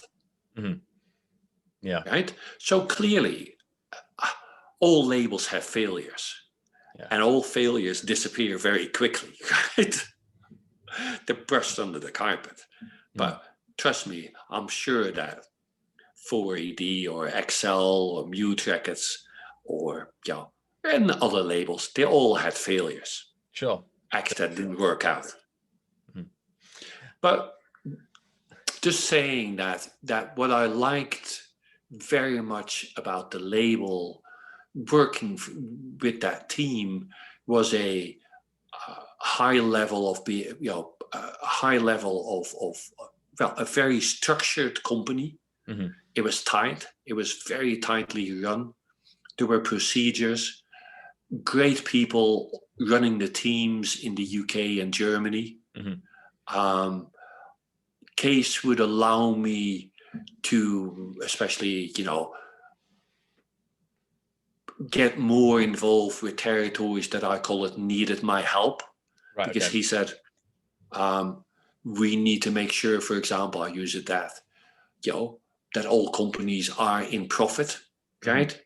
Right. So clearly, all labels have failures, and all failures disappear very quickly. Right. They're brushed under the carpet. But trust me, I'm sure that 4AD or XL or Mute Records or and other labels, they all had failures. Sure. Acts that didn't work out. But just saying that what I liked very much about the label working with that team was a high level of a very structured company. It was tight. It was very tightly run. There were procedures, great people running the teams in the UK and Germany. Case would allow me to, especially, get more involved with territories that I call it needed my help. Right, because he said, we need to make sure, for example, I use it that all companies are in profit, right?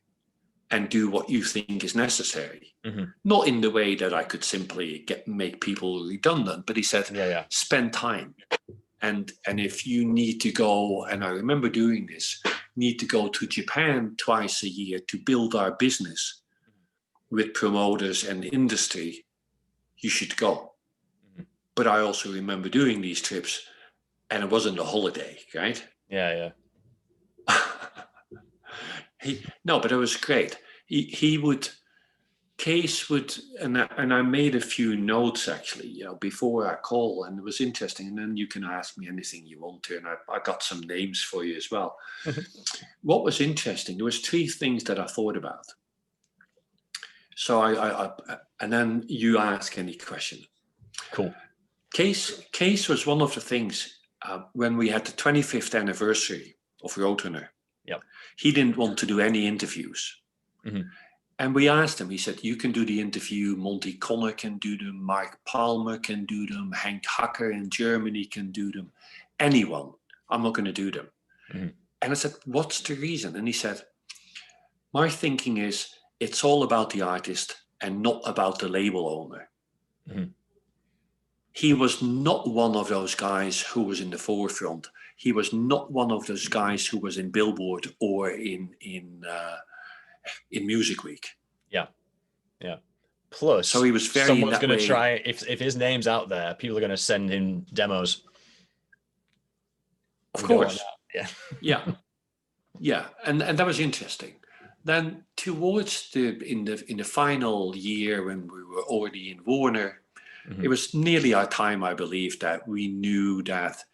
And do what you think is necessary. Not in the way that I could simply make people redundant, but he said, spend time. And if you need to go, and I remember doing this, need to go to Japan twice a year to build our business with promoters and industry, you should go. But I also remember doing these trips, and it wasn't a holiday, right? Yeah. But it was great. Case would, and I made a few notes actually, before our call, and it was interesting. And then you can ask me anything you want to, and I got some names for you as well. What was interesting, there was 3 things that I thought about. So I and then you ask any question. Cool. Case was one of the things when we had the 25th anniversary of Roadrunner. He didn't want to do any interviews. Mhm. And we asked him, he said, you can do the interview, Monty Connor can do them, Mike Palmer can do them, Henk Hacker in Germany can do them, anyone. I'm not going to do them. Mhm. And I said, what's the reason? And he said, my thinking is it's all about the artist and not about the label owner. Mhm. He was not one of those guys who was in the forefront. He was not one of those guys who was in Billboard or in Music Week. Yeah. Yeah. Plus, so he was very in someone's that going to way. try, if his name's out there, people are going to send him demos. Of We don't want course. that. Yeah. Yeah. And that was interesting. Then towards in the final year when we were already in Warner, Mhm. it was nearly our time, I believe, that we knew that,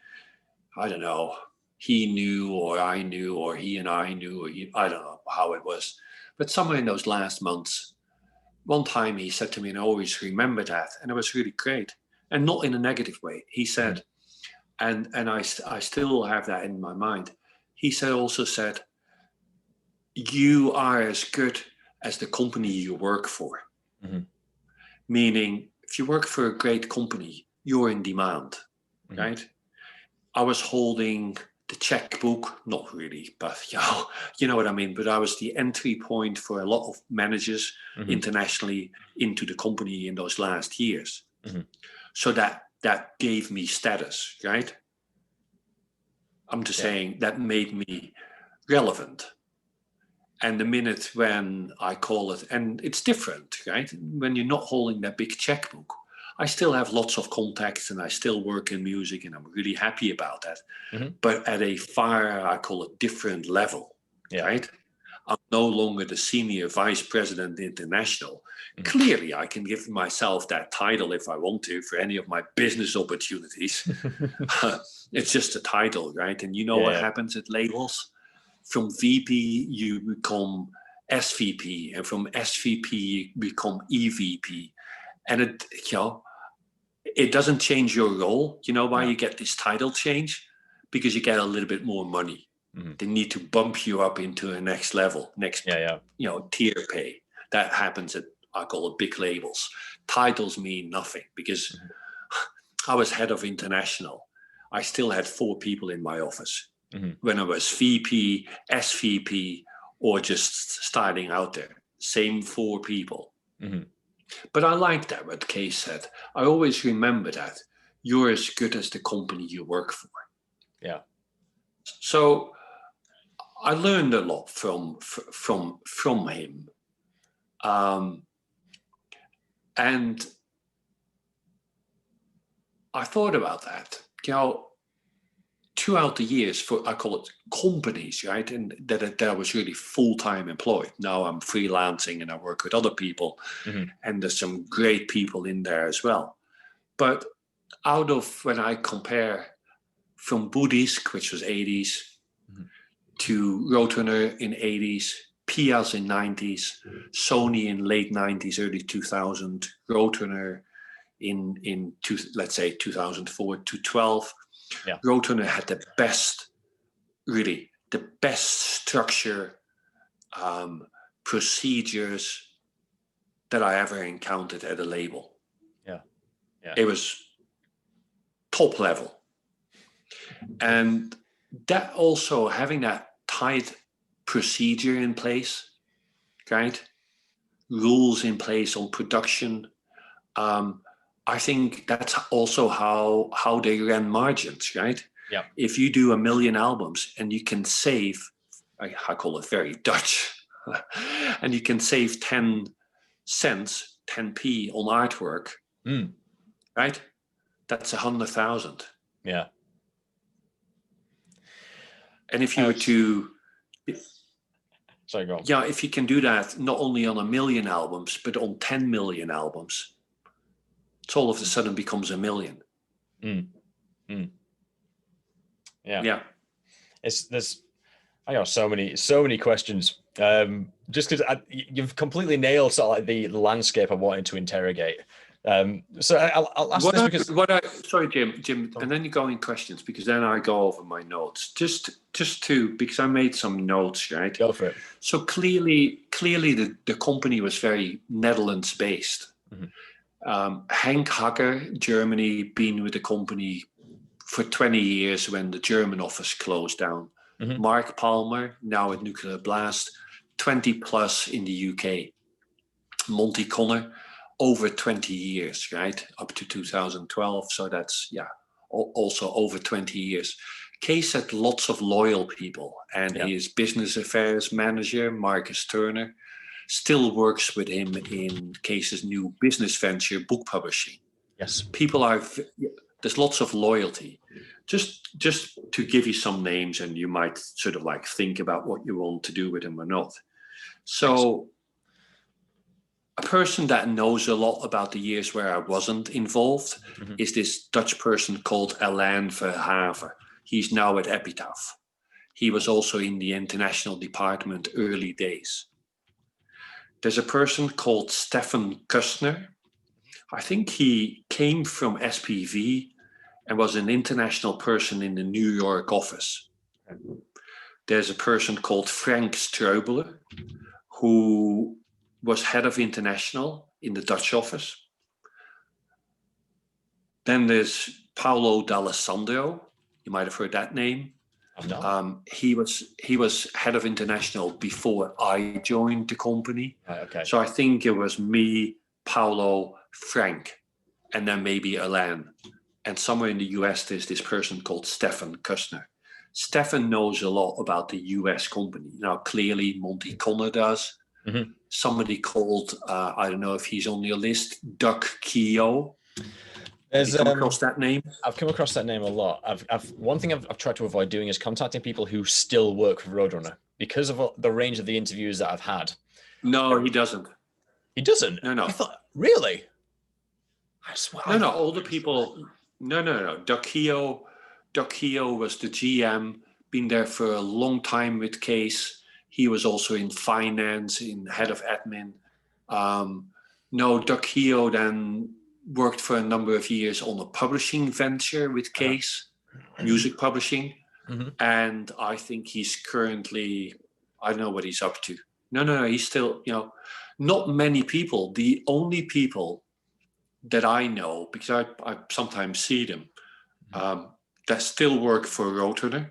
I don't know, he knew or I knew or he and I knew, or I don't know how it was. But somewhere in those last months, one time he said to me, and I always remember that, and it was really great, and not in a negative way. He said, and I still have that in my mind. He also said, you are as good as the company you work for. Mhm. Meaning, if you work for a great company, you're in demand, right? I was holding the checkbook, not really, but you know what I mean. But I was the entry point for a lot of managers internationally into the company in those last years. So that gave me status, right? I'm just saying that made me relevant. And the minute when I call it, and it's different, right? When you're not holding that big checkbook, I still have lots of contacts and I still work in music and I'm really happy about that. But at a far, I call it different level, right? I'm no longer the senior vice president international. Clearly, I can give myself that title if I want to for any of my business opportunities. It's just a title, right? And you know what happens at labels? From VP, you become SVP, and from SVP, you become EVP. And it doesn't change your role. You know why you get this title change? Because you get a little bit more money. They need to bump you up into a next level, tier pay. That happens at, I call it, big labels. Titles mean nothing because I was head of international. I still had 4 people in my office. When I was VP, SVP, or just starting out there. Same 4 people. But I like that what Kay said. I always remember that. You're as good as the company you work for. Yeah. So I learned a lot from him. And I thought about that. Throughout the years, for I call it companies, right? And that I was really full-time employed. Now I'm freelancing and I work with other people, and there's some great people in there as well. But out of when I compare from Buddhist, which was 80s, to Roadrunner in 80s, Pias in 90s, Sony in late 90s, early 2000, Roadrunner let's say 2004 to 12. Roadrunner had the best structure, procedures that I ever encountered at a label. It was top level. And that also having that tight procedure in place, right? Rules in place on production. I think that's also how they ran margins, right? Yeah. If you do 1 million albums and you can save, I call it very Dutch, and you can save 10 cents, 10p on artwork, right? That's 100,000. Yeah. And if you were to, sorry, go on. Yeah, if you can do that not only on 1 million albums, but on 10 million albums, it all of a sudden becomes 1 million. Yeah. I got so many questions. Just because you've completely nailed sort of like the landscape I wanted to interrogate. So I'll ask this because sorry, Jim, and then you go in questions because then I go over my notes. Just to because I made some notes, right? Go for it. So clearly, the company was very Netherlands based. Henk Hacker, Germany, been with the company for 20 years when the German office closed down. Mark Palmer, now at Nuclear Blast, 20 plus in the UK. Monty Connor, over 20 years, right? Up to 2012. So that's, also over 20 years. Case had lots of loyal people, and his business affairs manager, Marcus Turner, still works with him in Case's new business venture, book publishing. Yes. There's lots of loyalty. Just to give you some names, and you might sort of like think about what you want to do with them or not. So a person that knows a lot about the years where I wasn't involved is this Dutch person called Alain Verhaven. He's now at Epitaph. He was also in the international department early days. There's a person called Stefan Kustner. I think he came from SPV and was an international person in the New York office. There's a person called Frank Streubele, who was head of international in the Dutch office. Then there's Paolo D'Alessandro. You might have heard that name. He was head of international before I joined the company. Okay. So I think it was me, Paolo, Frank, and then maybe Alain. And somewhere in the US, there's this person called Stefan Kustner. Stefan knows a lot about the US company. Now, clearly, Monty Connor does. Somebody called, I don't know if he's on your list, Doug Keogh. Have you come across that name? I've come across that name a lot. One thing I've tried to avoid doing is contacting people who still work for Roadrunner because of the range of the interviews that I've had. No, he doesn't. He doesn't? No. I thought, really? I swear. No, all the people. No. Doug Keogh was the GM, been there for a long time with Case. He was also in finance, in head of admin. Doug Keogh then worked for a number of years on a publishing venture with Case, music publishing. And I think he's currently, I don't know what he's up to. No, he's still, not many people. The only people that I know, because I sometimes see them, that still work for Roadrunner,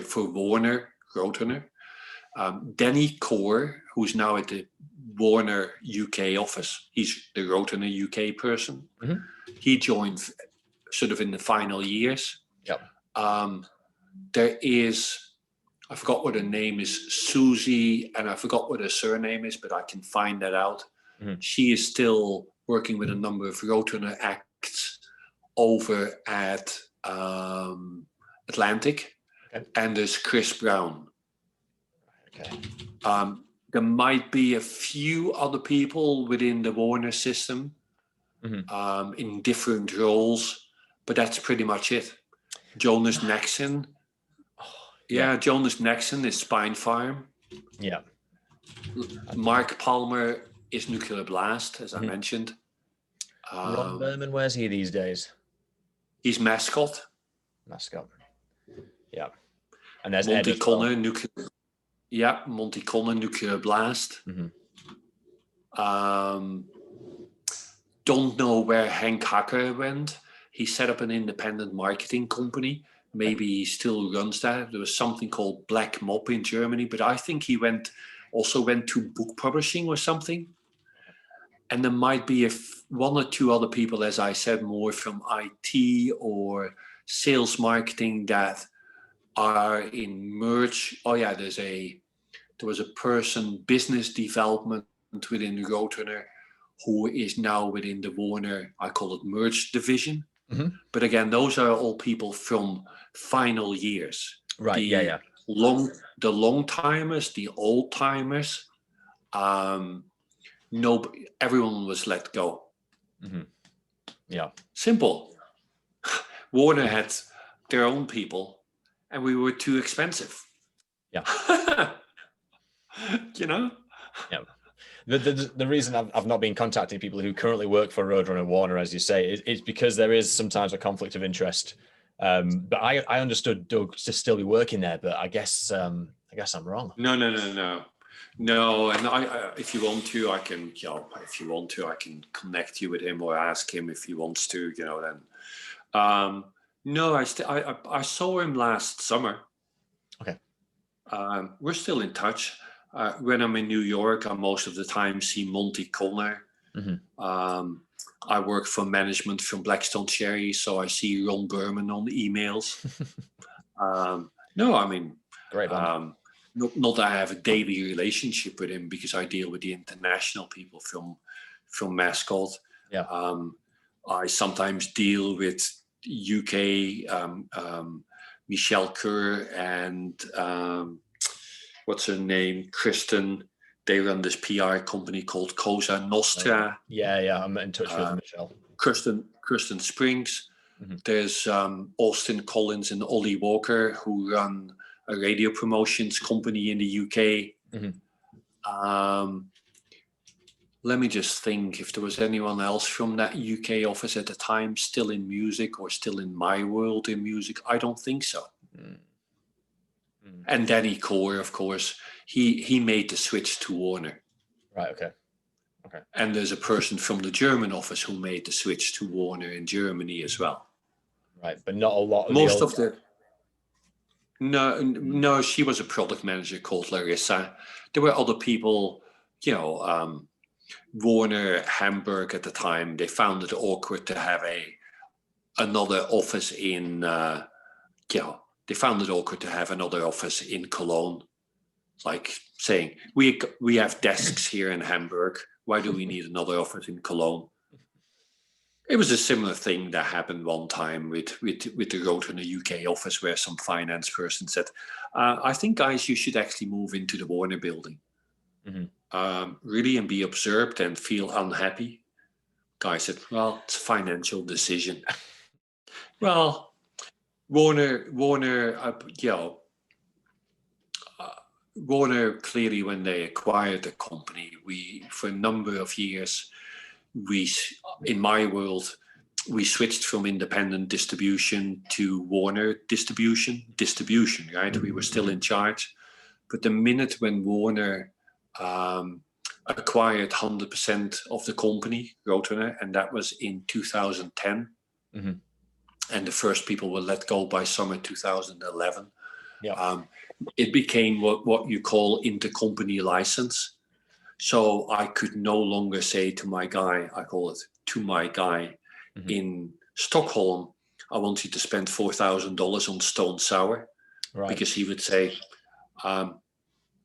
for Warner Roadrunner. Danny Core, who's now at the Warner UK office. He's the Roadrunner UK person. He joined sort of in the final years. There is, I forgot what her name is, Susie, and I forgot what her surname is, but I can find that out. She is still working with a number of Roadrunner acts over at Atlantic. And there's Chris Brown. There might be a few other people within the Warner system in different roles, but that's pretty much it. Jonas Nexon. Jonas Nexon is Spine Farm. Mark Palmer is Nuclear Blast, as I mentioned. Ron Berman, where's he these days? He's Mascot. Yeah. And there's Monty Ed as well. Connor, Nuclear. Yeah, Monty Connor, Nuclear Blast. Don't know where Henk Hacker went. He set up an independent marketing company. Maybe he still runs that. There was something called Black Mop in Germany, but I think he went to book publishing or something. And there might be one or two other people, as I said, more from IT or sales marketing that are in merch. There was a person, business development within Roadrunner, who is now within the Warner, I call it merch division. But again, those are all people from final years. Right, the long timers, the old timers, everyone was let go. Simple. Warner had their own people, and we were too expensive. The reason I've not been contacting people who currently work for Roadrunner Warner, as you say, is because there is sometimes a conflict of interest. But I understood Doug to still be working there, but I guess I'm wrong. No, and if you want to, I can, I can connect you with him or ask him if he wants to, then. No, I saw him last summer. Okay. We're still in touch. When I'm in New York, I most of the time see Monty Connor. Mm-hmm. I work for management from Blackstone Cherry, so I see Ron Berman on emails. No, I mean, great band. Not that I have a daily relationship with him because I deal with the international people from Mascot. Yeah. I sometimes deal with UK Michelle Kerr and what's her name, Kristen. They run this PR company called Cosa Nostra. Yeah, I'm in touch with Michelle. Kristen Springs. Mm-hmm. There's Austin Collins and Ollie Walker who run a radio promotions company in the UK. Mm-hmm. Let me just think if there was anyone else from that UK office at the time still in music or still in my world in music. I don't think so. Mm-hmm. And Danny Core, of course, he made the switch to Warner. Right, okay. And there's a person from the German office who made the switch to Warner in Germany as well. Right, but not a lot of most of the No, she was a product manager called Larissa. There were other people, Warner Hamburg at the time. They found it awkward to have another office in. They found it awkward to have another office in Cologne. Like saying, we have desks here in Hamburg. Why do we need another office in Cologne? It was a similar thing that happened one time with the Roadrunner UK office where some finance person said, I think, guys, you should actually move into the Warner building. Mm-hmm. Really, and be observed and feel unhappy. Guy said, well, it's a financial decision. Well, Warner, Warner clearly, when they acquired the company, for a number of years, in my world, we switched from independent distribution to Warner distribution, right? We were still in charge. But the minute when Warner acquired 100% of the company, Roadrunner, and that was in 2010, mm-hmm. and the first people were let go by summer 2011, it became what you call intercompany license. So I could no longer say to my guy, mm-hmm. in Stockholm, I want you to spend $4,000 on Stone Sour, right. Because he would say,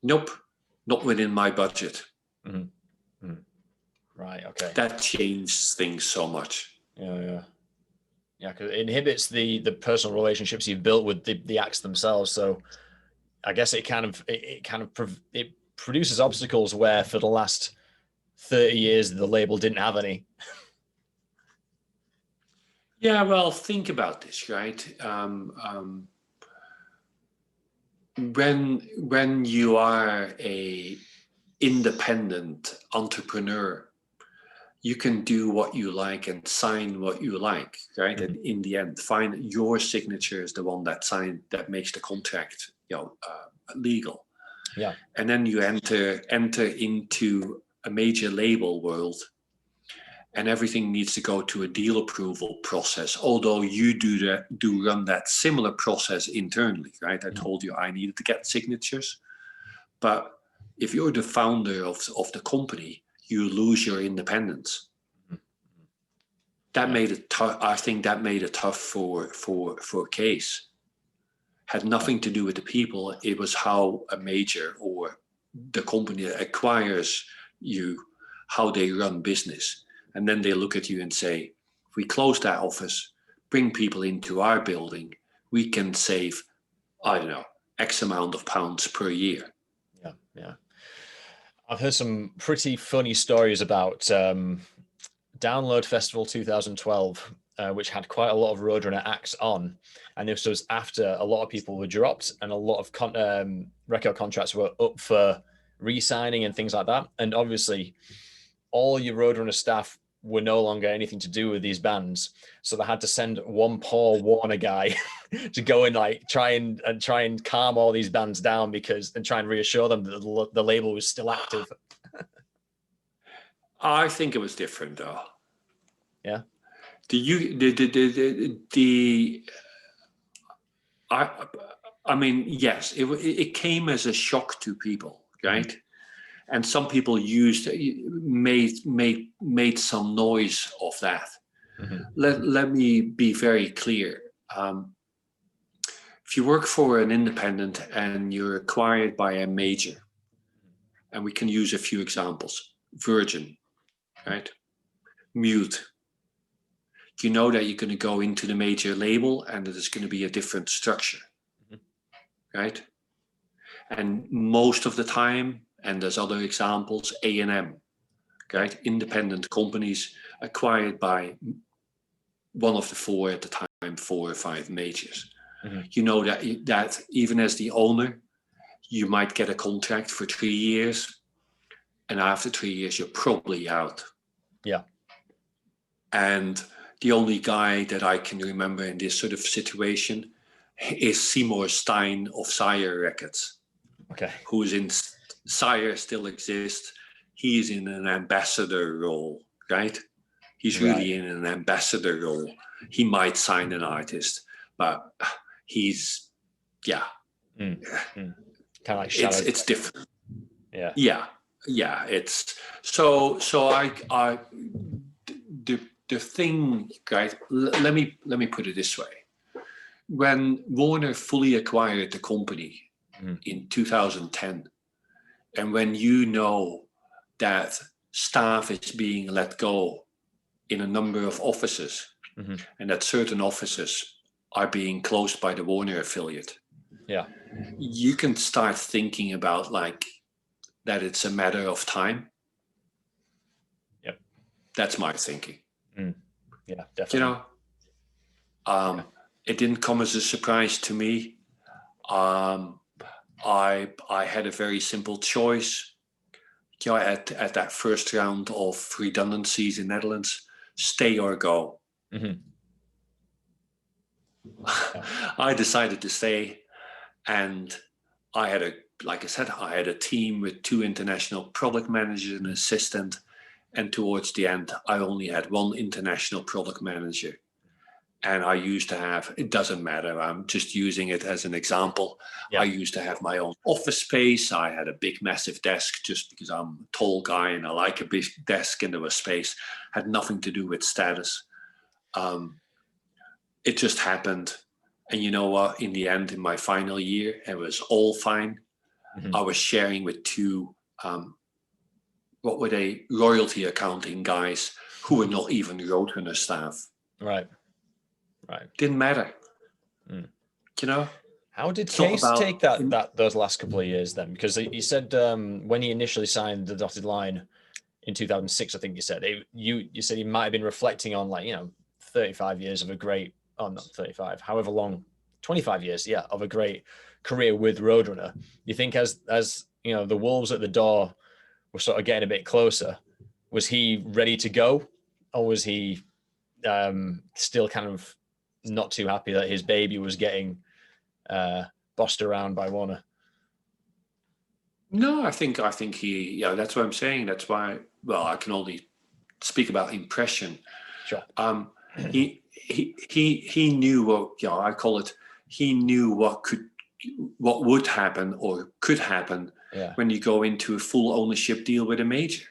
nope, not within my budget. Mm-hmm. Mm-hmm. Right, okay. That changed things so much. Yeah, because it inhibits the personal relationships you've built with the acts themselves. So I guess it produces obstacles where for the last 30 years the label didn't have any. Yeah, well, think about this, right? When you are a independent entrepreneur, you can do what you like and sign what you like, right? Mm-hmm. And in the end, find your signature is the one that makes the contract, legal. Yeah. And then you enter into a major label world, and everything needs to go to a deal approval process. Although you do run that similar process internally, right? I told you I needed to get signatures, but if you're the founder of the company, you lose your independence. That made it tough. I think that made it tough for Case. Had nothing to do with the people. It was how a major or the company that acquires you, how they run business. And then they look at you and say, if we close that office, bring people into our building, we can save, I don't know, X amount of pounds per year. Yeah. I've heard some pretty funny stories about Download Festival 2012, which had quite a lot of Roadrunner acts on. And this was after a lot of people were dropped and a lot of record contracts were up for re-signing and things like that. And obviously all your Roadrunner staff were no longer anything to do with these bands. So they had to send one Paul Warner guy to go and like try and calm all these bands down and try and reassure them that the label was still active. I think it was different though. Yeah. I mean, yes, it came as a shock to people, right? And some people made some noise of that. Let me be very clear. If you work for an independent and you're acquired by a major, and we can use a few examples, Virgin, right? Mute. You know that you're going to go into the major label and that it's going to be a different structure, right? And most of the time, and there's other examples, A&M, right? Independent companies acquired by one of the four at the time, 4 or 5 majors. You know that even as the owner, you might get a contract for 3 years, and after 3 years, you're probably out. Yeah. And the only guy that I can remember in this sort of situation is Seymour Stein of Sire Records. Okay. Who's in Sire still exists. He's in an ambassador role, right? He's really in an ambassador role. He might sign an artist, but he's, kind of like it's different. Yeah. It's so the thing, right? Let me put it this way: when Warner fully acquired the company in 2010, and when you know that staff is being let go in a number of offices, and that certain offices are being closed by the Warner affiliate, you can start thinking about like that it's a matter of time. Yep. That's my thinking. Yeah, definitely. You know, it didn't come as a surprise to me. I had a very simple choice. You know, at that first round of redundancies in Netherlands, stay or go. I decided to stay, and I had a team with 2 international product managers and an assistant. And towards the end, I only had 1 international product manager. And I used to have, it doesn't matter, I'm just using it as an example. I used to have my own office space. I had a big, massive desk just because I'm a tall guy and I like a big desk and there was space. Had nothing to do with status. It just happened. And you know what? In the end, in my final year, it was all fine. I was sharing with 2 what were they, royalty accounting guys who were not even Roadrunner staff. Right. Didn't matter. You know? How did Case take those last couple of years then? Because you said when he initially signed the dotted line in 2006, I think you said, you said he might have been reflecting on 35 years of a great, not 35, however long, 25 years, of a great career with Roadrunner. You think as the wolves at the door were sort of getting a bit closer, was he ready to go, or was he still kind of not too happy that his baby was getting bossed around by Warner? No, I think he, that's what I'm saying. That's why, well, I can only speak about impression. Sure. He knew what, I call it, he knew what would happen or could happen when you go into a full ownership deal with a major.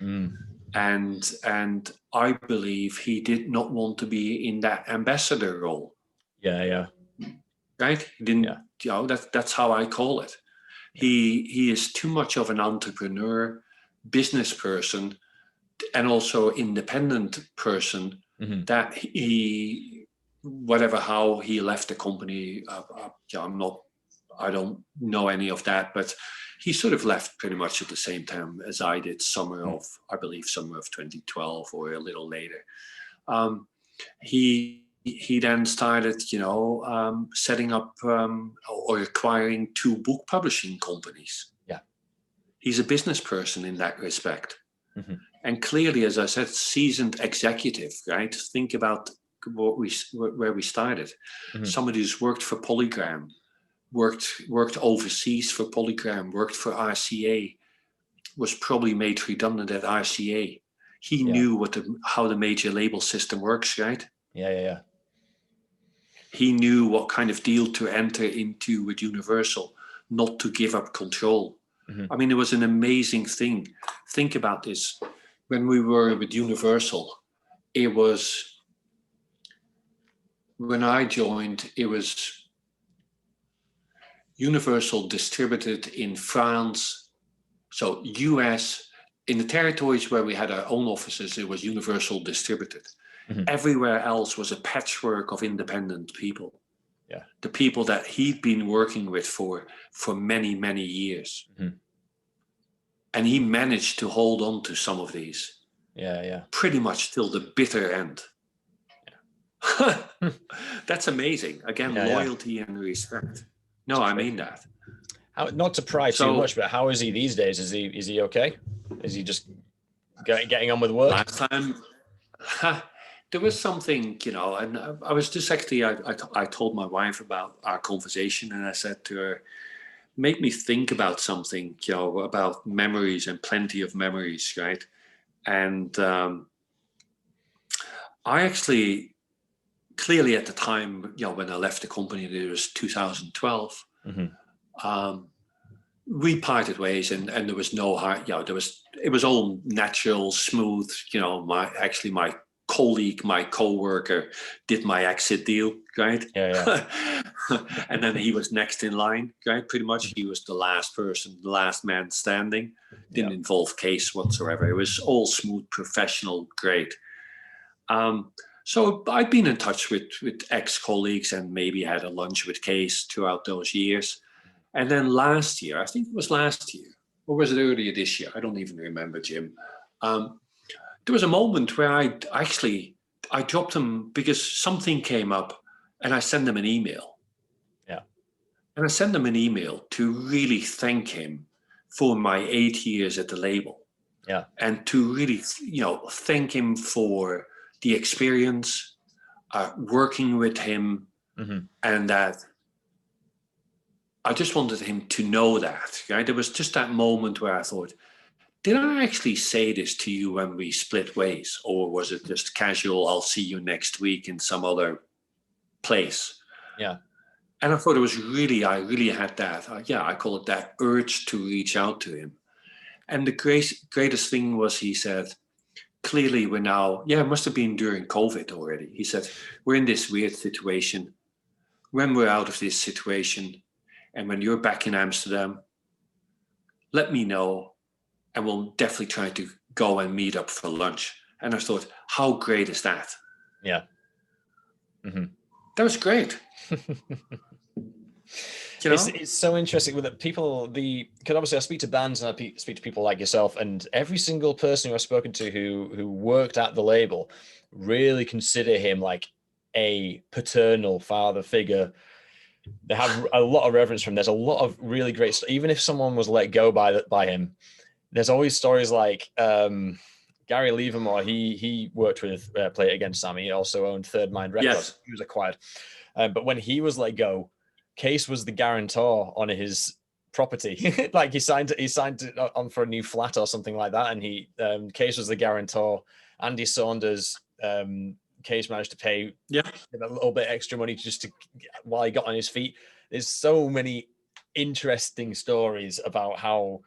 And I believe he did not want to be in that ambassador role. Right? He didn't, that's how I call it. He is too much of an entrepreneur, business person, and also independent person that he, how he left the company, I don't know any of that, but he sort of left pretty much at the same time as I did, summer of 2012 or a little later. He then started, setting up or acquiring 2 book publishing companies. He's a business person in that respect. Mm-hmm. And clearly, as I said, seasoned executive, right? Think about where we started. Mm-hmm. Somebody who's worked for Polygram, worked overseas for Polygram, worked for RCA, was probably made redundant at RCA. He knew how the major label system works, right? Yeah. He knew what kind of deal to enter into with Universal, not to give up control. Mm-hmm. I mean, it was an amazing thing. Think about this. When we were with Universal, when I joined, it was Universal distributed in France. So US, in the territories where we had our own offices, it was Universal distributed. Mm-hmm. Everywhere else was a patchwork of independent people. Yeah. The people that he'd been working with for many, many years. Mm-hmm. And he managed to hold on to some of these. Yeah. Pretty much till the bitter end. Yeah. That's amazing. Again, loyalty and respect. No, I mean that. Not to pry too much, but how is he these days? Is he okay? Is he just getting on with work? Last time, there was something, and I was just actually, I told my wife about our conversation, and I said to her, make me think about something, about memories, and plenty of memories, right? And I actually, clearly at the time, when I left the company, it was 2012. Mm-hmm. We parted ways, and there was no hard, it was all natural, smooth. My colleague, my co-worker, did my exit deal, right? Yeah. And then he was next in line, right? Pretty much, he was the last person, the last man standing. Didn't involve case whatsoever. It was all smooth, professional, great. So I'd been in touch with ex-colleagues and maybe had a lunch with Case throughout those years. And then last year, I think it was last year, or was it earlier this year? I don't even remember, Jim. There was a moment where I dropped him because something came up, and I sent him an email. Yeah. And I sent him an email to really thank him for my 8 years at the label. Yeah. And to really, thank him for the experience, working with him, mm-hmm. and that I just wanted him to know that, right? There was just that moment where I thought, did I actually say this to you when we split ways? Or was it just casual, I'll see you next week in some other place? Yeah. And I thought it was I really had that, I call it that urge to reach out to him. And the greatest thing was, he said, clearly we're now, it must have been during COVID already. He said, we're in this weird situation. When we're out of this situation, and when you're back in Amsterdam, let me know, and we'll definitely try to go and meet up for lunch. And I thought, how great is that? Yeah. Mm-hmm. That was great. It's so interesting with it. People, because obviously I speak to bands and I speak to people like yourself, and every single person who I've spoken to who worked at the label really consider him like a paternal father figure. They have a lot of reverence for him. There's a lot of really great stuff. Even if someone was let go by him, there's always stories like Gary Livermore. He worked with Play It Again Sammy. He also owned Third Mind Records. Yes. He was acquired. But when he was let go, Case was the guarantor on his property. Like he signed it on for a new flat or something like that. And Case was the guarantor. Andy Saunders, Case managed to pay a little bit extra money while he got on his feet. There's so many interesting stories about how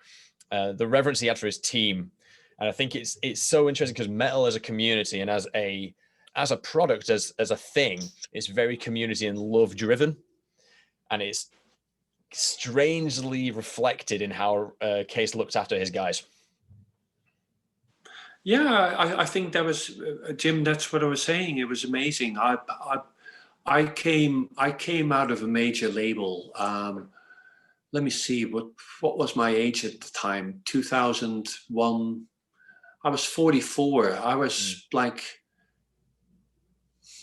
the reverence he had for his team. And I think it's so interesting because metal as a community and as a product, as a thing, is very community and love driven. And it's strangely reflected in how Case looked after his guys. Yeah, I think that was Jim. That's what I was saying. It was amazing. I came out of a major label. Let me see, what was my age at the time? 2001. I was 44. I was like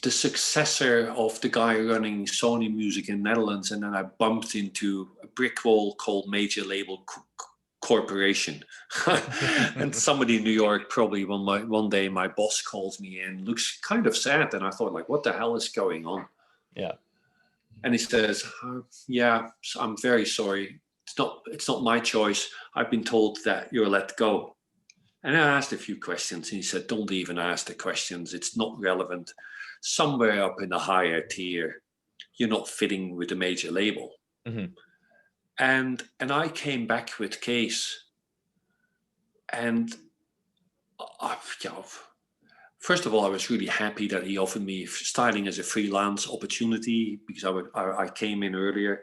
the successor of the guy running Sony Music in Netherlands, and then I bumped into a brick wall called major label corporation. And somebody in New York, probably one day my boss calls me in, looks kind of sad, and I thought, like, what the hell is going on? Yeah. And he says, yeah, I'm very sorry. It's not my choice. I've been told that you're let go. And I asked a few questions, and he said, don't even ask the questions. It's not relevant. Somewhere up in the higher tier, you're not fitting with a major label. Mm-hmm. And I came back with Case, and first of all, I was really happy that he offered me styling as a freelance opportunity, because I came in earlier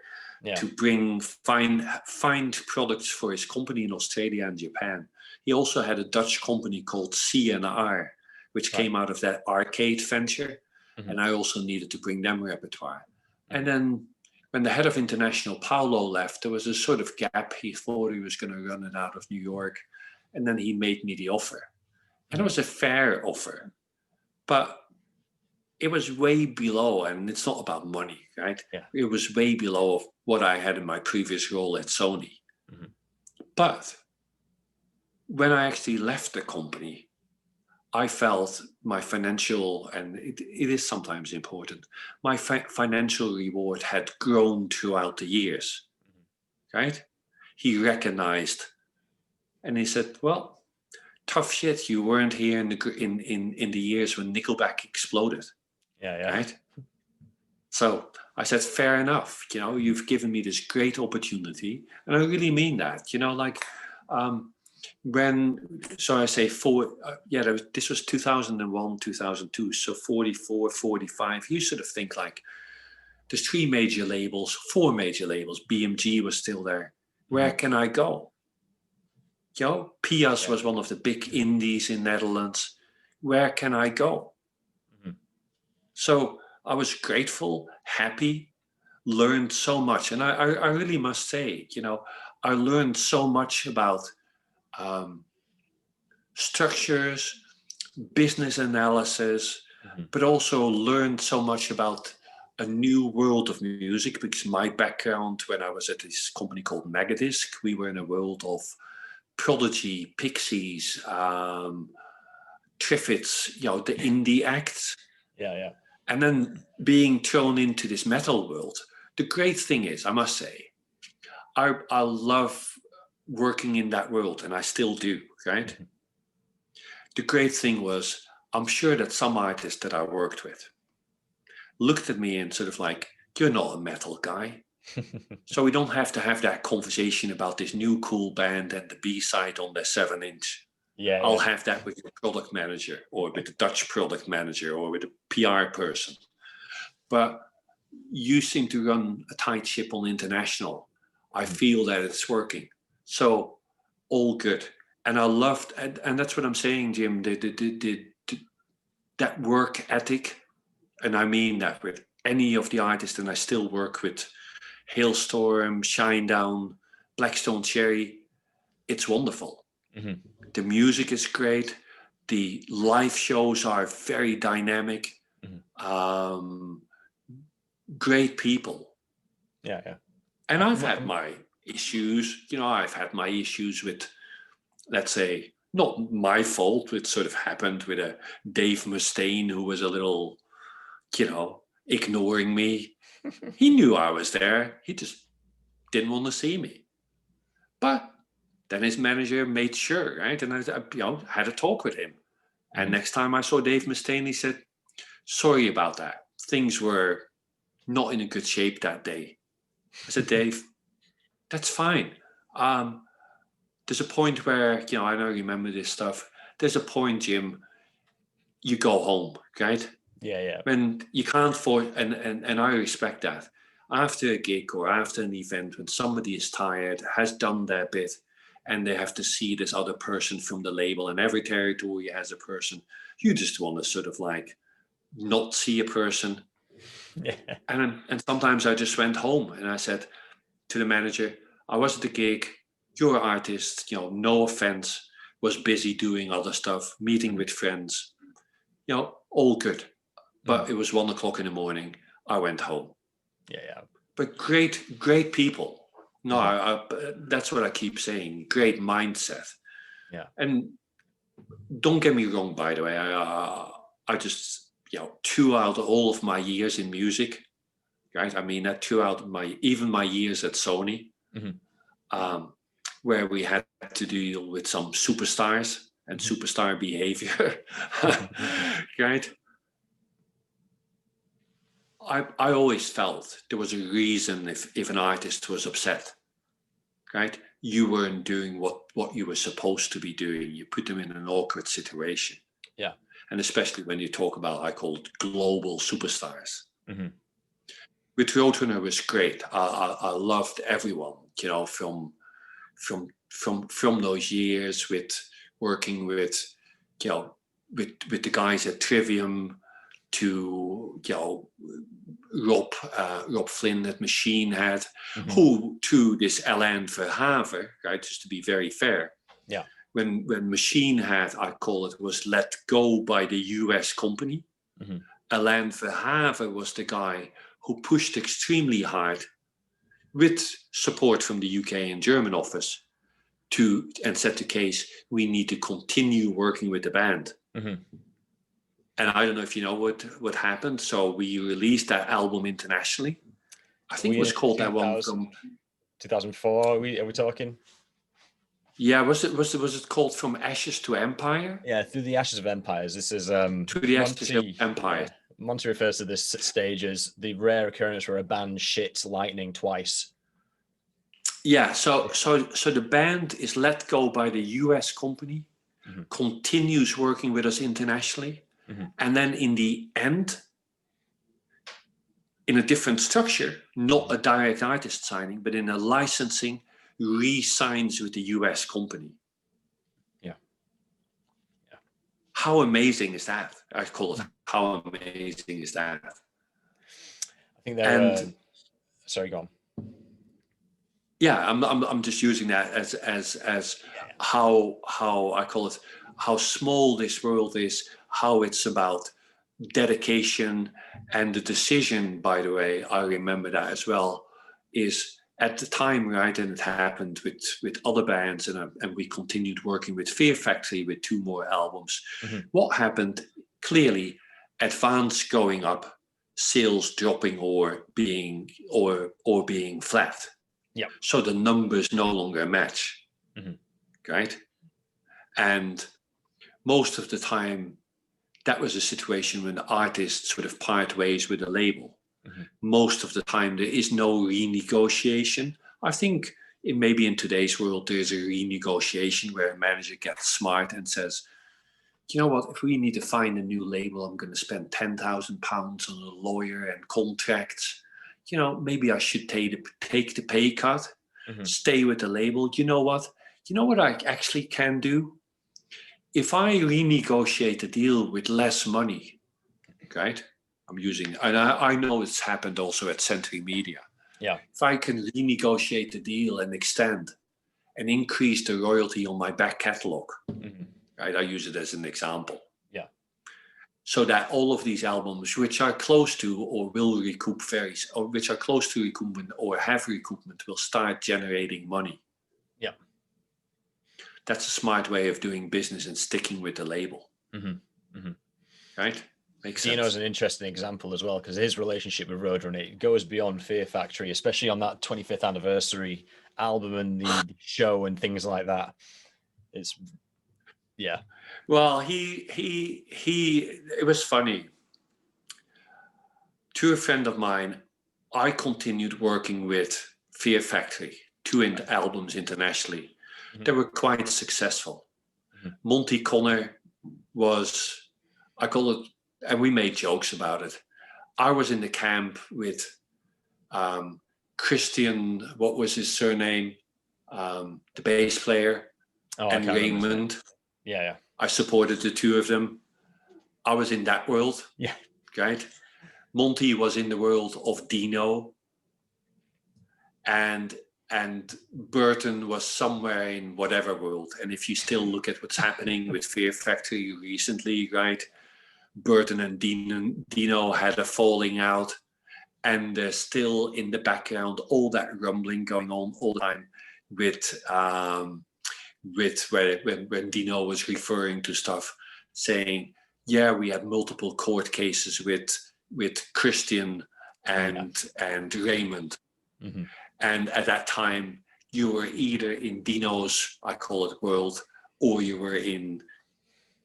to find products for his company in Australia and Japan. He also had a Dutch company called C&R, which came out of that arcade venture, and I also needed to bring them repertoire. And then when the head of international, Paolo, left, there was a sort of gap. He thought he was going to run it out of New York, and then he made me the offer. And it was a fair offer, but it was way below, and it's not about money, right? Yeah. It was way below what I had in my previous role at Sony. Mm-hmm. But when I actually left the company, I felt my financial, and it is sometimes important, my financial reward had grown throughout the years, right? He recognized, and he said, well, tough shit, you weren't here in the years when Nickelback exploded. Yeah. Right? So I said, fair enough. You've given me this great opportunity. And I really mean that, this was 2001, 2002. So 44, 45, you sort of think like, there's 4 major labels. BMG was still there. Where can I go? Pias was one of the big indies in Netherlands. Where can I go? So I was grateful, happy, learned so much. And I really must say, I learned so much about structures, business analysis, but also learned so much about a new world of music, because my background when I was at this company called Megadisc, we were in a world of Prodigy, Pixies, Triffids, the indie acts. Yeah. And then being thrown into this metal world. The great thing is, I must say, I love working in that world, and I still do, right? The great thing was, I'm sure that some artists that I worked with looked at me and sort of like, you're not a metal guy. So we don't have to have that conversation about this new cool band and the B-side on their 7-inch. I'll have that with your product manager, or with the Dutch product manager, or with a PR person. But you seem to run a tight ship on international. I feel that it's working. So all good. And I loved, and that's what I'm saying, Jim, that work ethic. And I mean that with any of the artists, and I still work with Hailstorm, Shinedown, Blackstone Cherry. It's wonderful. The music is great. The live shows are very dynamic. Great people. Yeah. And I've had my issues. I've had my issues with, let's say, not my fault. It sort of happened with a Dave Mustaine who was a little, ignoring me. He knew I was there. He just didn't want to see me. But then his manager made sure, right? And I had a talk with him. And next time I saw Dave Mustaine, he said, sorry about that. Things were not in a good shape that day. I said, Dave, that's fine. There's a point where, I don't remember this stuff. There's a point, Jim, you go home, right? Yeah. When you can't afford, and I respect that. After a gig or after an event, when somebody is tired, has done their bit, and they have to see this other person from the label, and every territory has a person, you just want to sort of like not see a person. Yeah. And sometimes I just went home and I said to the manager, I was at the gig, you're an artist, no offense, was busy doing other stuff, meeting with friends, all good. But it was 1:00 in the morning. I went home. Yeah. But great people, No, that's what I keep saying. Great mindset. Yeah. And don't get me wrong, by the way. I just, throughout all of my years in music, right? I mean, throughout even my years at Sony, where we had to deal with some superstars and superstar behavior, right? I always felt there was a reason if an artist was upset, right? You weren't doing what you were supposed to be doing. You put them in an awkward situation. Yeah. And especially when you talk about, I call it global superstars. Mm-hmm. With Roadrunner was great. I loved everyone, from those years with working with the guys at Trivium to Rob Flynn at Machine Head, who to this Alain Verhaven, right? Just to be very fair. Yeah. When Machine Head, I call it, was let go by the US company, Alain Verhaven was the guy who pushed extremely hard with support from the UK and German office and set the case, we need to continue working with the band. And I don't know if you know what happened. So we released that album internationally. I think it was called that one from 2004. Are we talking? Yeah, was it called From Ashes to Empire? Yeah, Through the Ashes of Empires. This is Through the Ashes of Empire. Monty refers to this stage as the rare occurrence where a band shits lightning twice. Yeah, so the band is let go by the US company, continues working with us internationally, and then in the end, in a different structure, not a direct artist signing, but in a licensing, re-signs with the US company. Yeah. How amazing is that? I call it, how amazing is that? I think they're... sorry, go on. Yeah, I'm just using that as how I call it, how small this world is, how it's about dedication, and the decision, by the way, I remember that as well, is at the time, right, and it happened with other bands, and we continued working with Fear Factory with 2 more albums. What happened? Clearly, advance going up, sales dropping or being flat. Yeah. So the numbers no longer match, right? And most of the time, that was a situation when the artists sort of part ways with a label. Most of the time, there is no renegotiation. I think maybe in today's world, there's a renegotiation where a manager gets smart and says, you know what, if we need to find a new label, I'm going to spend £10,000 on a lawyer and contracts. Maybe I should take the pay cut, stay with the label. You know what I actually can do? If I renegotiate the deal with less money, right? And I know it's happened also at Century Media. Yeah. If I can renegotiate the deal and extend and increase the royalty on my back catalog, right? I use it as an example. Yeah. So that all of these albums, which are close to or will recoup which are close to recoupment or have recoupment, will start generating money. Yeah. That's a smart way of doing business and sticking with the label. Right? Makes sense. Dino's an interesting example as well, because his relationship with Roadrunner, it goes beyond Fear Factory, especially on that 25th anniversary album and the show and things like that. It's, yeah. Well, it was funny. To a friend of mine, I continued working with Fear Factory, 2 albums internationally. They were quite successful. Monty Connor was, I call it, and we made jokes about it. I was in the camp with Christian, what was his surname? The bass player, and Raymond. Yeah. I supported the 2 of them. I was in that world. Yeah. Right? Monty was in the world of Dino. And Burton was somewhere in whatever world. And if you still look at what's happening with Fear Factory recently, right? Burton and Dino had a falling out. and there's still in the background all that rumbling going on all the time with when Dino was referring to stuff, saying, yeah, we had multiple court cases with Christian and Raymond. Mm-hmm. And at that time, you were either in Dino's, I call it, world, or you were in,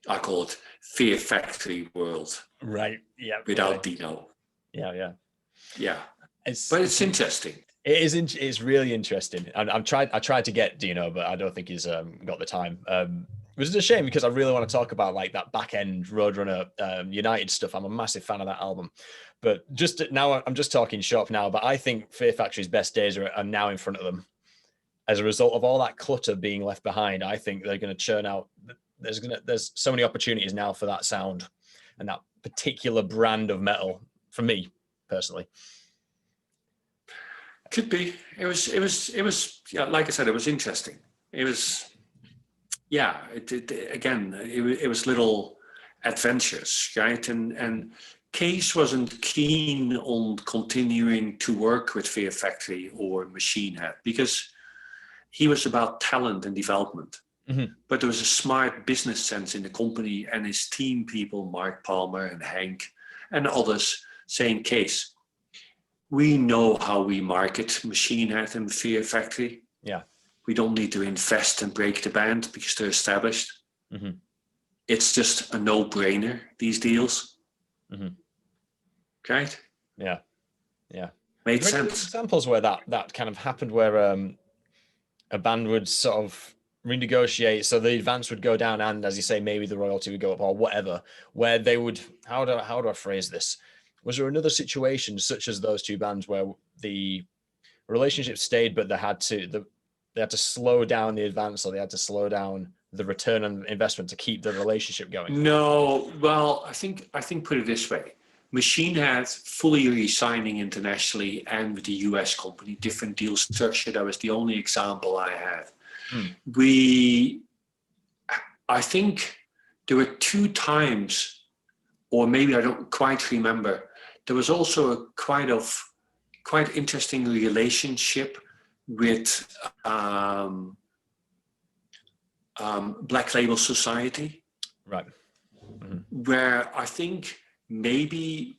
I call it, Fear Factory world. Right. Yeah. Without Dino. Yeah. But it's interesting. It is. It's really interesting. I tried to get Dino, but I don't think he's got the time. Which is a shame because I really want to talk about like that back end Roadrunner United stuff. I'm a massive fan of that album. But just now, I'm just talking shop now. But I think Fear Factory's best days are now in front of them. As a result of all that clutter being left behind, I think they're going to churn out. There's so many opportunities now for that sound and that particular brand of metal for me personally. Could be. It was. Yeah, like I said, it was interesting. It was. Yeah. It was little adventures, right? And Case wasn't keen on continuing to work with Fear Factory or Machine Head because he was about talent and development. Mm-hmm. But there was a smart business sense in the company and his team people, Mark Palmer and Hank and others, saying, Case, we know how we market Machine Head and Fear Factory. Yeah. We don't need to invest and break the band because they're established. Mm-hmm. It's just a no-brainer, these deals. Mm-hmm. Right? Yeah. Made sense. Examples where that kind of happened, where a band would sort of renegotiate, so the advance would go down, and as you say, maybe the royalty would go up or whatever. Where they would, how do I phrase this? Was there another situation such as those two bands where the relationship stayed, but they had to slow down the advance, or they had to slow down the return on investment to keep the relationship going? No, well, I think put it this way. Machine Head fully resigning internationally and with the US company, different deal structure. That was the only example I had. I think there were 2 times, or maybe I don't quite remember, there was also a quite interesting relationship with Black Label Society. Right. Mm-hmm. Where I think maybe,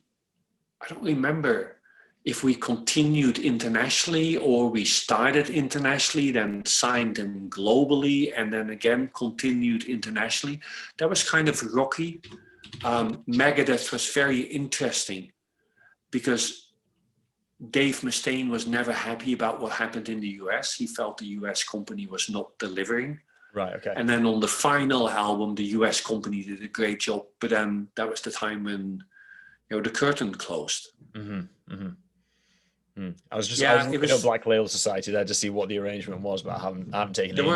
I don't remember if we continued internationally or we started internationally, then signed them globally, and then again continued internationally. That was kind of rocky. Megadeth was very interesting because Dave Mustaine was never happy about what happened in the US. He felt the US company was not delivering. Right, okay. And then on the final album, the US company did a great job, but then that was the time when, the curtain closed. Mm-hmm. Mm-hmm. I was looking at Black Label Society there to see what the arrangement was, but I haven't taken it. There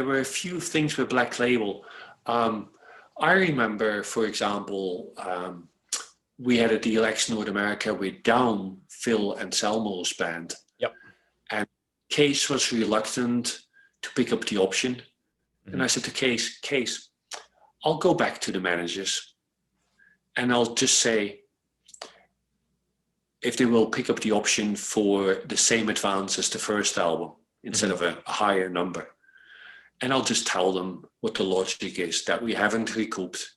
were a few things with Black Label. I remember, for example, we had a deal ex North America with Down, Phil Anselmo's band. Yep. And Case was reluctant to pick up the option. Mm-hmm. And I said to Case, I'll go back to the managers and I'll just say if they will pick up the option for the same advance as the first album instead of a higher number. And I'll just tell them what the logic is, that we haven't recouped,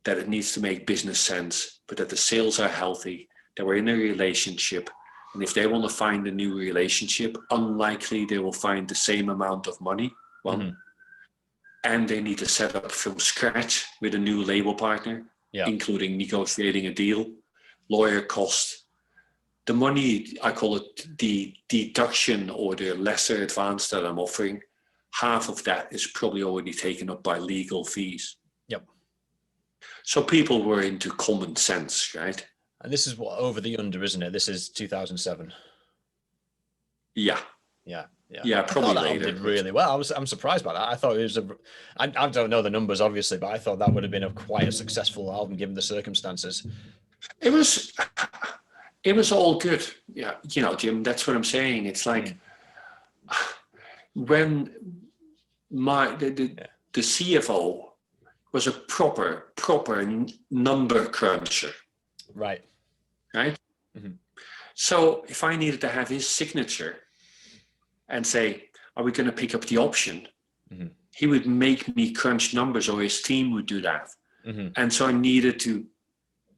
that it needs to make business sense, but that the sales are healthy, that we're in a relationship. And if they want to find a new relationship, unlikely they will find the same amount of money. And they need to set up from scratch with a new label partner, including negotiating a deal, lawyer cost. The money, I call it the deduction or the lesser advance that I'm offering, half of that is probably already taken up by legal fees. Yep. So people were into common sense, right? And this is what over the under, isn't it? This is 2007. Yeah. Yeah, probably that later. Did really well. I'm surprised by that. I thought it was I don't know the numbers obviously, but I thought that would have been quite a successful album given the circumstances. It was all good. Yeah, Jim, that's what I'm saying. It's like when the CFO was a proper number cruncher. Right. right? Mhm. So if I needed to have his signature and say, are we going to pick up the option? Mhm. He would make me crunch numbers, or his team would do that. Mhm. And so I needed to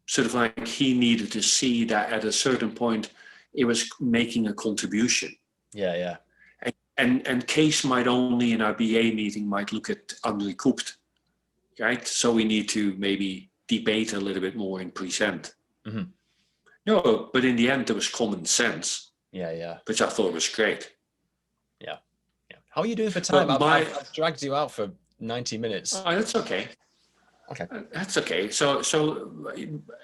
sort of like, he needed to see that at a certain point it was making a contribution. Yeah. And Case might only in our BA meeting might look at undercooked, right? So we need to maybe debate a little bit more and present. Mhm. No, but in the end there was common sense, Yeah. which I thought was great. Yeah. How are you doing for time? But I've dragged you out for 90 minutes. that's okay. Okay. That's okay. So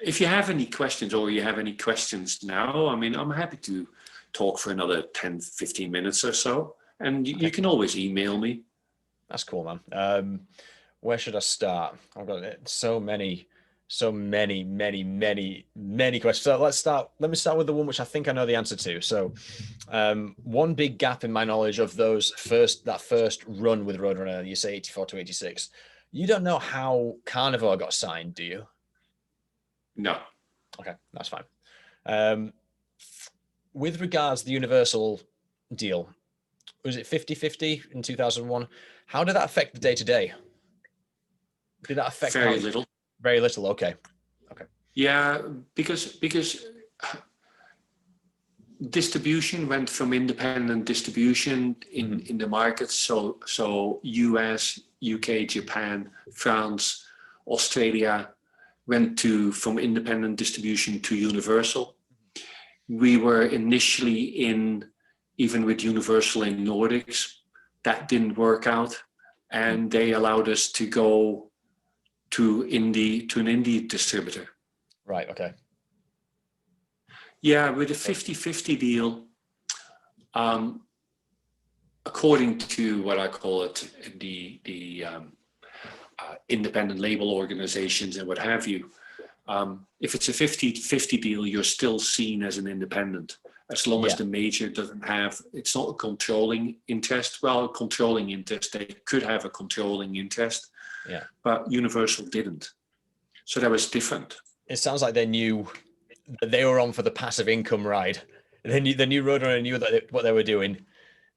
if you have any questions, or you have any questions now, I mean, I'm happy to talk for another 10, 15 minutes or so. And you can always email me. That's cool, man. Where should I start? I've got so many questions. So let me start with the one which I think I know the answer to. So one big gap in my knowledge of that first run with Roadrunner, you say 84 to 86. You don't know how Carnivore got signed, do you? No. Okay, that's fine. With regards to the Universal deal, was it 50-50 in 2001? How did that affect the day-to-day? Did that affect very little? Very little. Okay. Yeah, because distribution went from independent distribution in the markets. So US, UK, Japan, France, Australia went from independent distribution to Universal. We were initially even with Universal in Nordics. That didn't work out, and they allowed us to go to an indie distributor. Right. Okay. Yeah, with a 50-50 deal, according to what I call it, the independent label organizations and what have you, if it's a 50-50 deal, you're still seen as an independent, as long as the major doesn't have, it's not a controlling interest. Well, a controlling interest, they could have a controlling interest, but Universal didn't. So that was different. It sounds like they knew that they were on for the passive income ride. The new Roadrunner knew that what they were doing.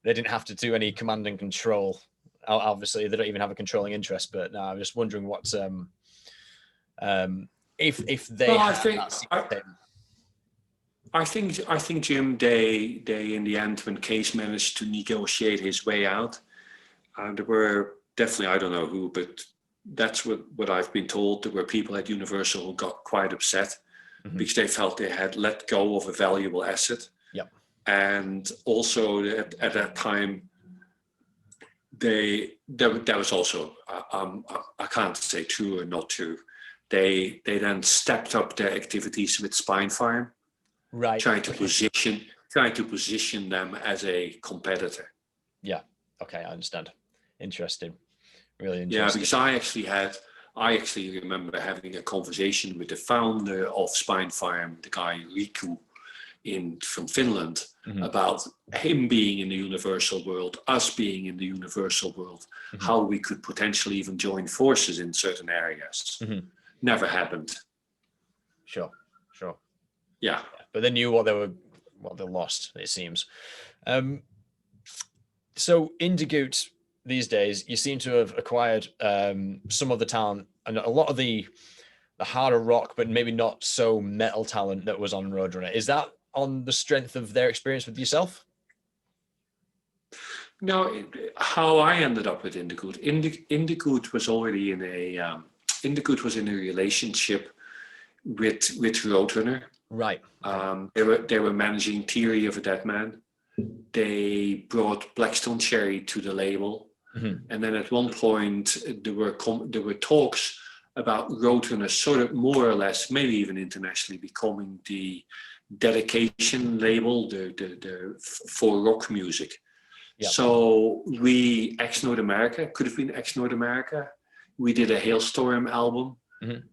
They didn't have to do any command and control. Obviously, they don't even have a controlling interest. But no, I'm just wondering what if they. Well, I think Jim, they in the end, when Case managed to negotiate his way out, there were definitely, I don't know who, but that's what I've been told. There were people at Universal who got quite upset because they felt they had let go of a valuable asset. Yep. And also at that time, that was also, I can't say true or not true. They then stepped up their activities with Spine Farm, right? Trying to position them as a competitor. Yeah. Okay, I understand. Interesting. Really interesting. Yeah, because I actually remember having a conversation with the founder of Spine Farm, the guy Riku from Finland, about him being in the Universal world, us being in the Universal world, how we could potentially even join forces in certain areas. Never happened. Sure. Yeah. But they knew what they lost, it seems. So in Goot these days, you seem to have acquired some of the talent and a lot of the harder rock, but maybe not so metal talent that was on Roadrunner. Is that on the strength of their experience with yourself? No, how I ended up with Goot. Goot was already in a Goot was in a relationship with Roadrunner. Right. They were managing Theory of a Deadman. They brought Blackstone Cherry to the label, and then at one point there were talks about Roadrunner sort of more or less, maybe even internationally, becoming the dedication label, the for rock music. Yep. So we ex-North America, could have been ex-North America. We did a Hailstorm album.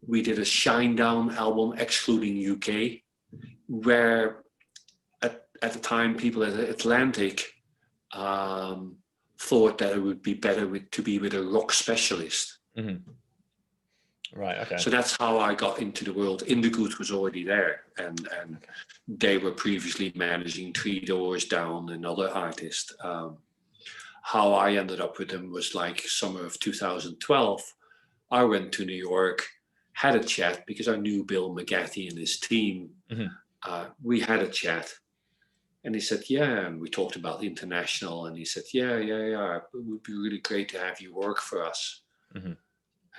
We did a Shinedown album, excluding UK, where at the time people at Atlantic thought that it would be better to be with a rock specialist. Right. Okay. So that's how I got into the world. Goot was already there, and they were previously managing Three Doors Down, another artist. How I ended up with them was like summer of 2012. I went to New York, had a chat because I knew Bill McGatty and his team. We had a chat, and he said, "Yeah," and we talked about the international, and he said, "Yeah, it would be really great to have you work for us."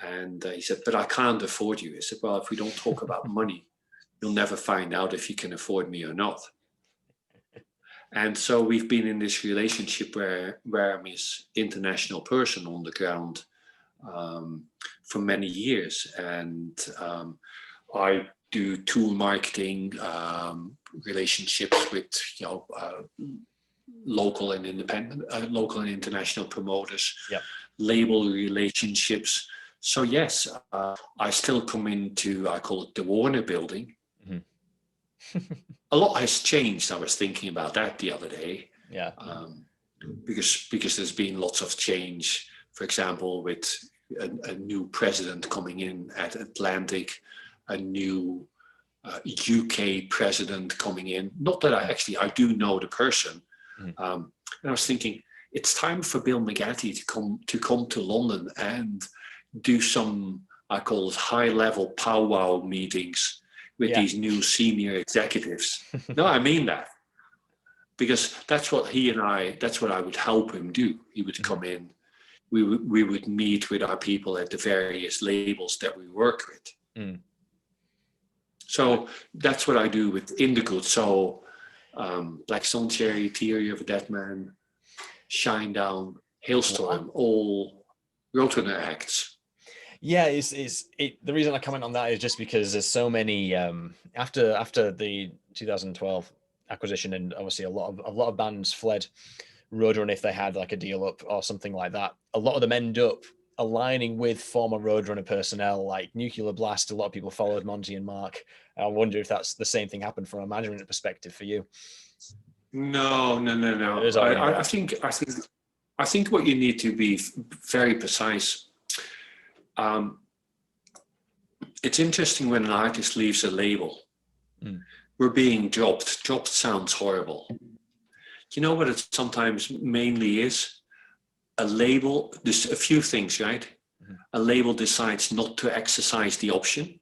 And he said, "But I can't afford you." I said, "Well, if we don't talk about money, you'll never find out if you can afford me or not." And so we've been in this relationship where I'm his international person on the ground for many years. And I do tool marketing, relationships with local and independent, local and international promoters, label relationships. So yes, I still come into, I call it the Warner building. A lot has changed. I was thinking about that the other day. Because there's been lots of change. For example, with a new president coming in at Atlantic, a new UK president coming in. Not that I do know the person. And I was thinking, it's time for Bill McGatty to come to London and do some, I call it high-level powwow meetings with these new senior executives. No, I mean that. Because that's what that's what I would help him do. He would come in, we would meet with our people at the various labels that we work with. So that's what I do with Goot. So Black Stone Cherry, Theory of a Deadman, Shinedown, Hailstorm, all Roadrunner acts. Yeah, the reason I comment on that is just because there's so many after the 2012 acquisition, and obviously a lot of bands fled Roadrunner if they had like a deal up or something like that. A lot of them end up aligning with former Roadrunner personnel like Nuclear Blast. A lot of people followed Monty and Mark. I wonder if that's the same thing happened from a management perspective for you. No. I think what you need to be very precise. It's interesting when an artist leaves a label. We're being dropped. Dropped sounds horrible. You know what it sometimes mainly is? A label, there's a few things, right? A label decides not to exercise the option.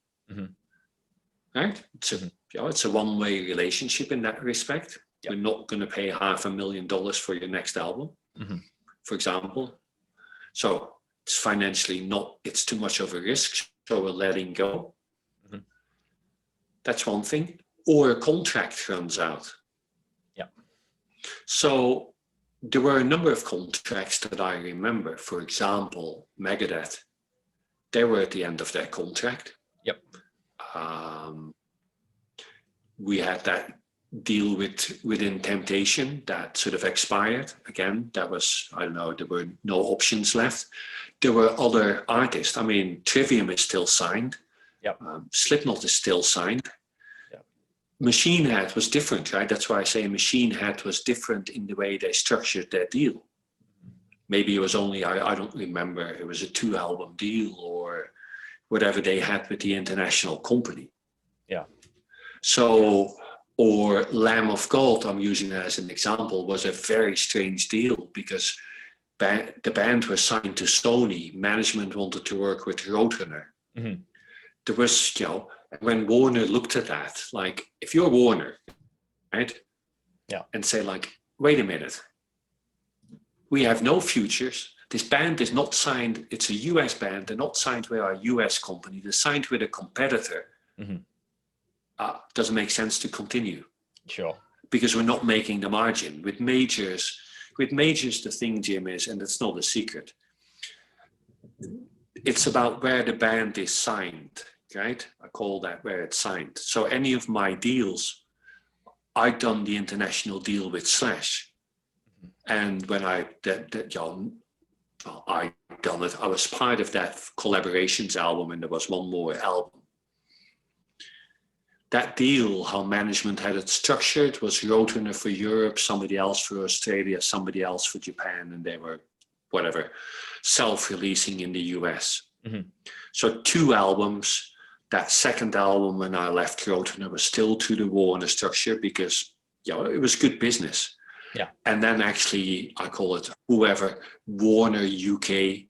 Right? It's a one-way relationship in that respect. We're not going to pay $500,000 for your next album, for example. So it's financially it's too much of a risk, so we're letting go. That's one thing. Or a contract runs out. So there were a number of contracts that I remember. For example, Megadeth, they were at the end of their contract. We had that deal within Temptation that sort of expired. Again, that was, I don't know, there were no options left. There were other artists. I mean, Trivium is still signed. Slipknot is still signed. Machine Head was different, right? That's why I say Machine Head was different in the way they structured their deal. Maybe it was only, I don't remember, it was a 2-album deal or whatever they had with the international company. So, or Lamb of God, I'm using that as an example, was a very strange deal because the band was signed to Sony. Management wanted to work with Roadrunner. There was, when Warner looked at that, like, if you're Warner, right? And say like, wait a minute, we have no futures. This band is not signed. It's a US band. They're not signed with our US company. They're signed with a competitor. Doesn't make sense to continue. Because we're not making the margin. With majors, the thing, Jim, is, and it's not a secret, it's about where the band is signed, right? I call that where it's signed. So any of my deals, I've done the international deal with Slash. And when I done it, I was part of that collaborations album, and there was one more album. That deal, how management had it structured, was Roadrunner for Europe, somebody else for Australia, somebody else for Japan, and they were, whatever, self-releasing in the US. Mhm. So 2 albums. That second album when I left Roadrunner was still to the Warner structure because it was good business. Yeah. And then actually I call it whoever Warner UK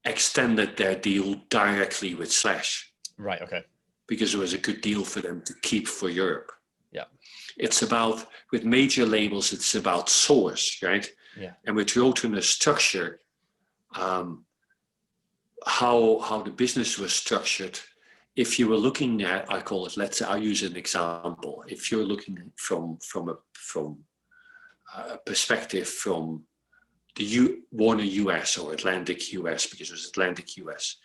extended their deal directly with Slash. Right. Okay. Because it was a good deal for them to keep for Europe. Yeah. It's about, with major labels, it's about source, right? Yeah. And with Roadrunner structure, how the business was structured, if you were looking at, I call it, let's say, I'll use an example. If you're looking from a perspective from the Warner US or Atlantic US, because it was Atlantic US,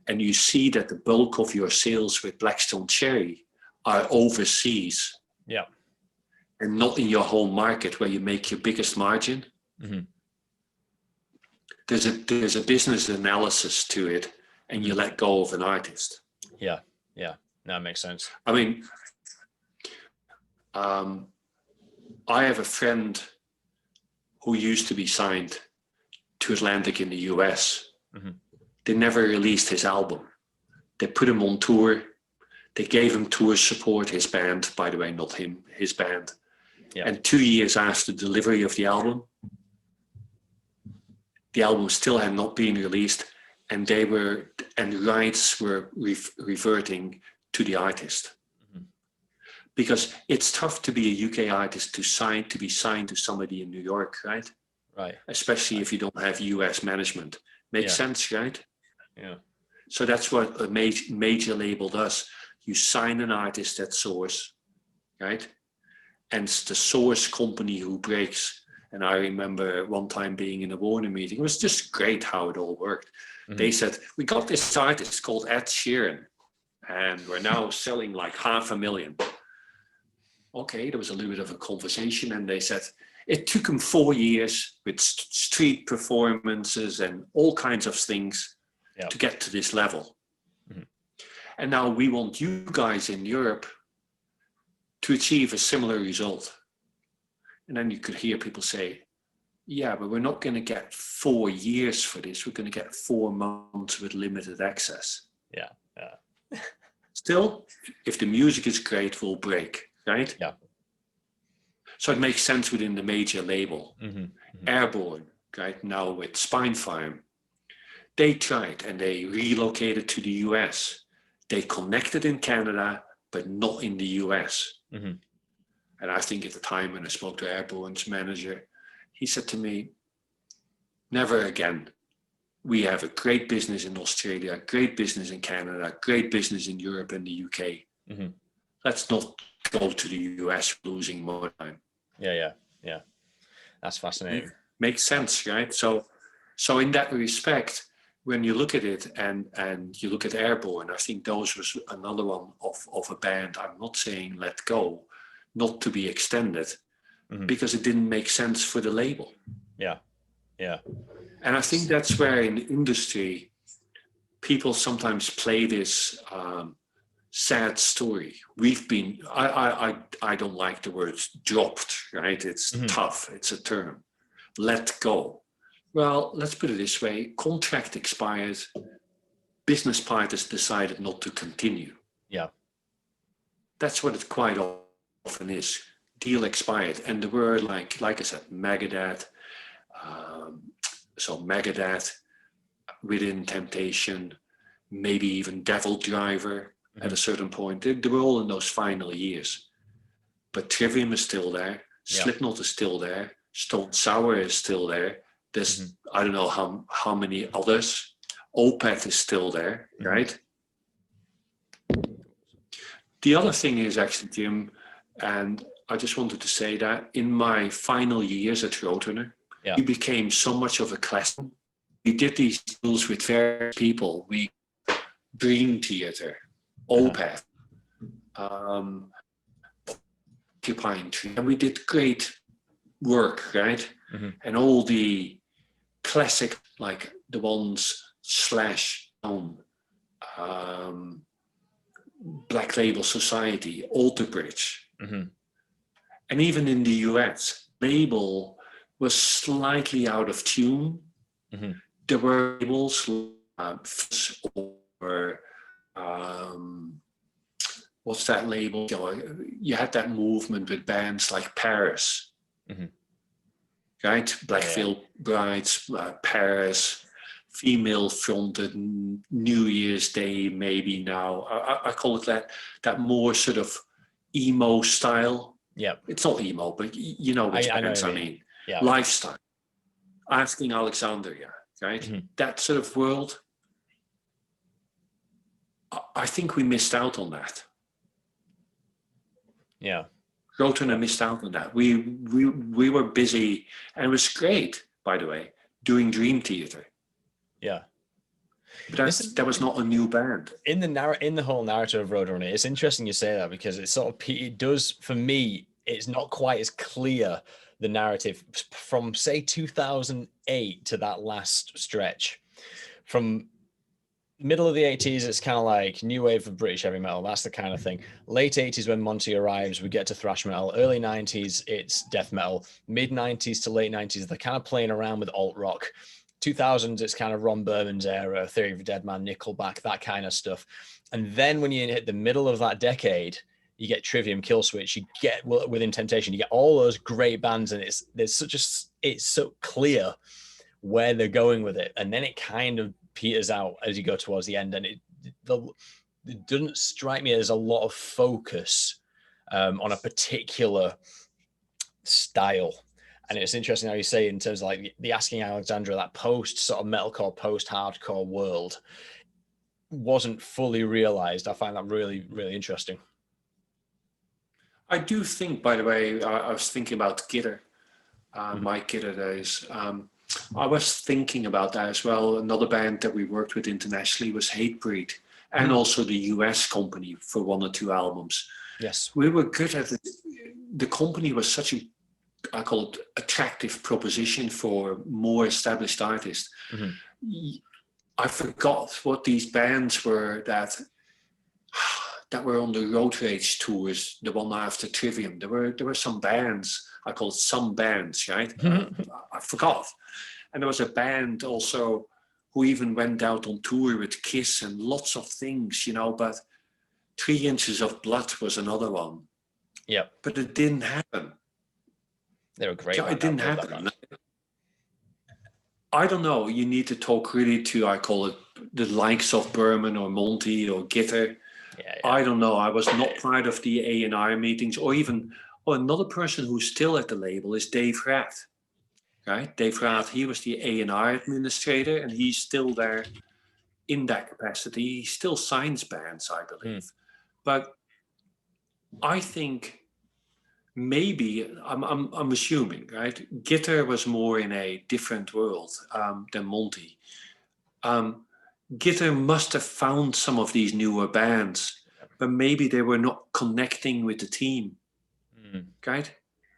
and you see that the bulk of your sales with Blackstone Cherry are overseas, and not in your home market where you make your biggest margin. There's a business analysis to it, and you let go of an artist. Yeah, that makes sense. I mean, I have a friend who used to be signed to Atlantic in the US. They never released his album. They put him on tour. They gave him tour support, his band, by the way, not him, his band. Yeah. And 2 years after delivery of the album still had not been released, and the rights were reverting to the artist. Because it's tough to be a UK artist to be signed to somebody in New York, right? Right. Especially if you don't have US management. Makes sense, right? Yeah. So that's what a major label does. You sign an artist at source, right? And it's the source company who breaks. And I remember one time being in a Warner meeting. It was just great how it all worked. They said, we got this artist called Ed Sheeran, and we're now selling like 500,000. Okay, there was a little bit of a conversation, and they said, it took him 4 years with street performances and all kinds of things to get to this level. And now we want you guys in Europe to achieve a similar result. And then you could hear people say, yeah, but we're not going to get 4 years for this. We're going to get 4 months with limited access. Yeah. Still, if the music is great, we'll break, right? Yeah. So it makes sense within the major label. Airborne, right, now with Spine Farm, they tried and they relocated to the US. They connected in Canada, but not in the US. And I think at the time when I spoke to Airborne's manager, he said to me, never again. We have a great business in Australia, great business in Canada, great business in Europe and the UK. Let's not go to the US losing more time. Yeah. That's fascinating. Makes sense, right? So in that respect, when you look at it and you look at Airborne, I think those was another one of a band. I'm not saying let go, not to be extended, because it didn't make sense for the label. Yeah. And I think that's where in the industry, people sometimes play this sad story. We've been, I don't like the word dropped, right? It's tough, it's a term. Let go. Well, let's put it this way. Contract expired. Business partners decided not to continue. Yeah. That's what it quite often is. Deal expired. And there were, like I said, Megadeth. So Megadeth, Within Temptation, maybe even Devil Driver at a certain point. They were all in those final years. But Trivium is still there. Slipknot is still there. Stone Sour is still there. There's, I don't know how many others. Opeth is still there, right? The other thing is actually, Jim, and I just wanted to say that in my final years at Roadrunner, we became so much of a class. We did these deals with various people. We Dream Theater, Opeth, Occupying Tree, and we did great work, right? And all the classic, like the ones Slash, Black Label Society, Alter Bridge. And even in the US, label was slightly out of tune. there were labels or what's that label? You had that movement with bands like Paris, right? Black Veil Brides, Paris, female-fronted, New Year's Day, maybe now. I call it that more sort of emo style. Yeah, it's not emo, but you know which bands I mean. Yeah, lifestyle. Asking Alexandria, right? That sort of world. I think we missed out on that. Yeah. Roadrunner missed out on that. We were busy, and it was great, by the way, doing Dream Theater. Yeah. But that was not a new band. In the whole narrative of Roadrunner, it's interesting you say that, because it sort of, it does, for me, it's not quite as clear, the narrative from say 2008 to that last stretch. From middle of the 80s, it's kind of like new wave of British heavy metal. That's the kind of thing. Late 80s, when Monty arrives, we get to thrash metal. Early 90s, it's death metal. Mid 90s to late 90s, they're kind of playing around with alt rock. 2000s, it's kind of Ron Berman's era, Theory of a Deadman, Nickelback, that kind of stuff. And then when you hit the middle of that decade, you get Trivium, Killswitch, you get Within Temptation, you get all those great bands, and it's so clear where they're going with it. And then it kind of peters out as you go towards the end, and it doesn't strike me as a lot of focus on a particular style. And it's interesting how you say, in terms of like the Asking Alexandria, that post sort of metalcore, post hardcore world wasn't fully realized. I find that really, really interesting. I do think, by the way, I was thinking about Gitter, Mike Gitter days. I was thinking about that as well. Another band that we worked with internationally was Hatebreed, and also the US company for 1 or 2 albums. Yes. We were good at it. The company was such a, I call it, attractive proposition for more established artists. I forgot what these bands were that were on the Road Rage tours, the one after Trivium. There were some bands, I call it some bands, right? I forgot. And there was a band also who even went out on tour with Kiss and lots of things, you know, but 3 Inches of Blood was another one. Yeah. But it didn't happen. They were great. It didn't happen. I don't know. You need to talk really to, I call it, the likes of Berman or Monty or Gitter. Yeah. I don't know. I was not part of the A&R meetings, or even another person who's still at the label is Dave Rath. Right? Dave Rath, he was the A&R administrator, and he's still there in that capacity. He still signs bands, I believe. But I think maybe, I'm assuming, right? Gitter was more in a different world than Monty. Gitter must have found some of these newer bands, but maybe they were not connecting with the team, right?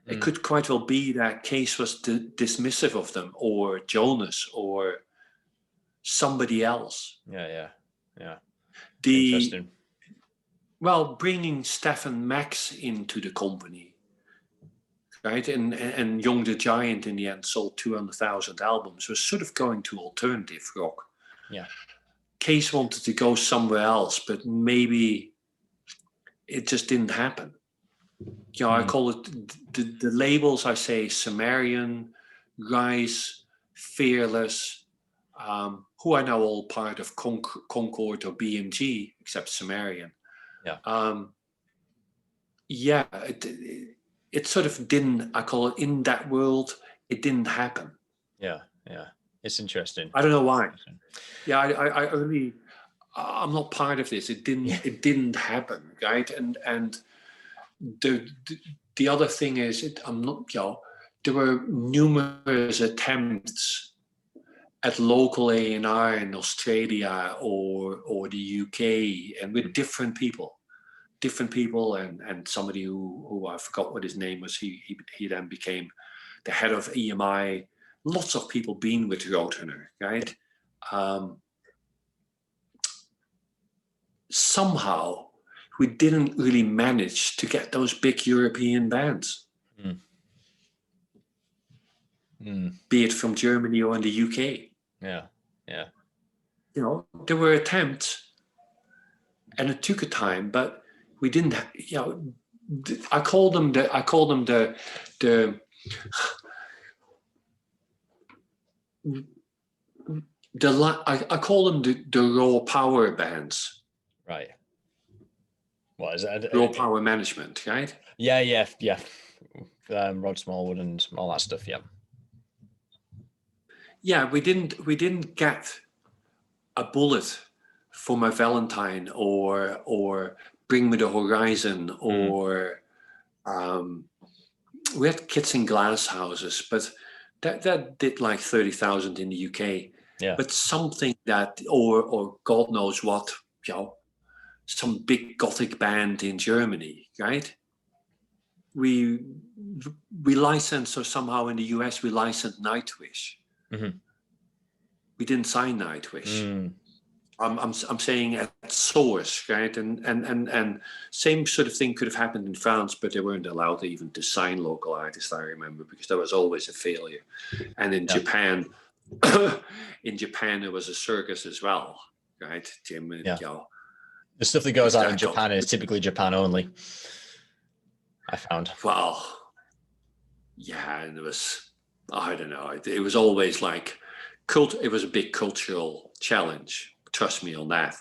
It could quite well be that Case was dismissive of them, or Jonas, or somebody else. Yeah. Interesting. Well, bringing Stefan Max into the company, right? And Young the Giant in the end sold 200,000 albums, was sort of going to alternative rock. Yeah. Case wanted to go somewhere else, but maybe it just didn't happen. You know, I call it the labels. I say Sumerian, Rise, Fearless, who are now all part of Concord or BMG, except Sumerian. Yeah. It sort of didn't. I call it, in that world, it didn't happen. Yeah. It's interesting. I don't know why. Yeah, I really, I'm not part of this. It didn't happen, right? And the other thing is, I'm not, you know, there were numerous attempts at local A&R in Australia or the UK, and with different people, and somebody who I forgot what his name was. He then became the head of EMI. Lots of people being with Roadrunner, right? Somehow we didn't really manage to get those big European bands, be it from Germany or in the UK. Yeah. Yeah. You know, there were attempts, and it took a time, but we didn't. You know, I call them the I call them the raw power bands. Right. What is that? Raw power management, right? Yeah. Rod Smallwood and all that stuff. Yeah. Yeah, we didn't get a bullet for my Valentine or Bring Me the Horizon or we had Kids in Glass Houses, but that did like 30,000 in the UK. Yeah. But something that or God knows what, you know, some big gothic band in Germany, right? We licensed, or somehow in the US we licensed Nightwish. Mm-hmm. We didn't sign Nightwish. I'm saying at source, right? And same sort of thing could have happened in France, but they weren't allowed even to sign local artists, I remember, because that was always a failure. And in Japan, it was a circus as well, right, Jim? You know, the stuff that goes out in Japan is typically Japan only, I found. Well, yeah, and it was, I don't know, it was always like, it was a big cultural challenge. Trust me on that.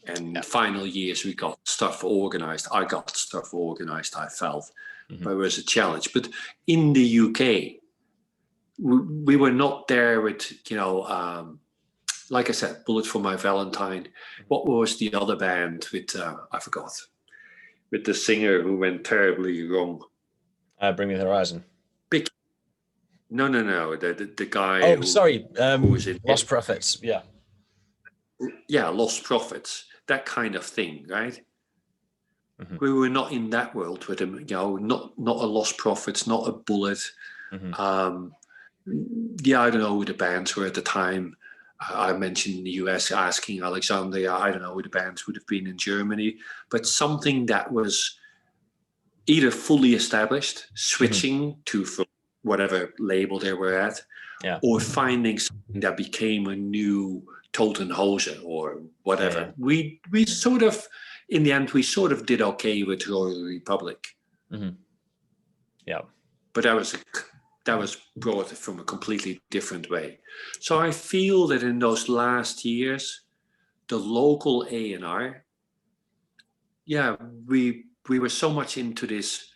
And final years, we got stuff organized. I got stuff organized, I felt. But it was a challenge. But in the UK, we were not there with, you know, like I said, Bullet for My Valentine. What was the other band with, I forgot, with the singer who went terribly wrong? Bring Me the Horizon. No. The guy. Oh, sorry. Who was it? Lost Prophets. Yeah. Yeah, Lost Prophets. That kind of thing, right? We were not in that world with him. You know, not a Lost Prophets, not a Bullet. Yeah, I don't know who the bands were at the time. I mentioned in the US, asking Alexander. I don't know who the bands would have been in Germany, but something that was either fully established, switching to whatever label they were at, or finding something that became a new Totenhose or whatever. We sort of, in the end, we sort of did okay with Royal Republic. Yeah, but that was brought from a completely different way. So I feel that in those last years, the local A&R, we were so much into this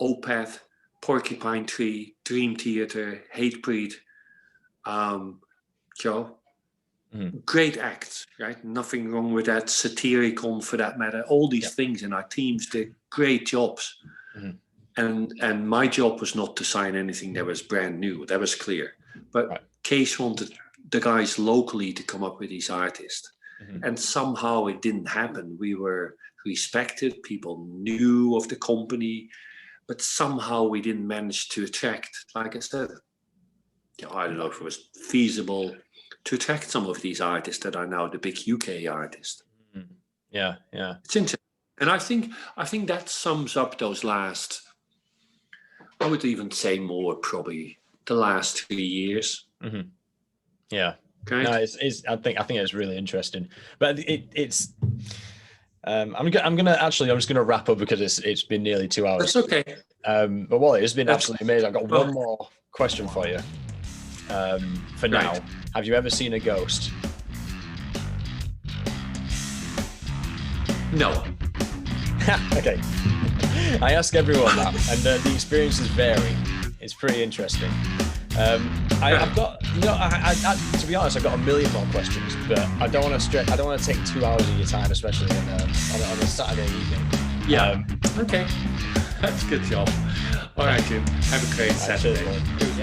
Opeth, Porcupine Tree, Dream Theater, Hatebreed, Joe. Great acts, right? Nothing wrong with that. Satyricon, for that matter. All these things, and our teams did great jobs. And my job was not to sign anything that was brand new. That was clear. But Case wanted the guys locally to come up with these artists. And somehow it didn't happen. We were respected. People knew of the company. But somehow we didn't manage to attract, like I said, I don't know if it was feasible to attract some of these artists that are now the big UK artists. Yeah. It's interesting. And I think that sums up those last, I would even say more probably the last 3 years. Yeah. Okay. No, it's I think it's really interesting. But it's I'm just gonna wrap up because it's been nearly 2 hours. That's okay. But Wally, it's been absolutely amazing. I've got one more question for you. For now, have you ever seen a ghost? No. Okay. I ask everyone that, and the experiences vary. It's pretty interesting. I've got, to be honest, I've got a million more questions, but I don't want to I don't want to take 2 hours of your time, especially on a Saturday evening. Yeah. Okay. That's a good job. All right, Jim. Have a great Saturday. Cheers,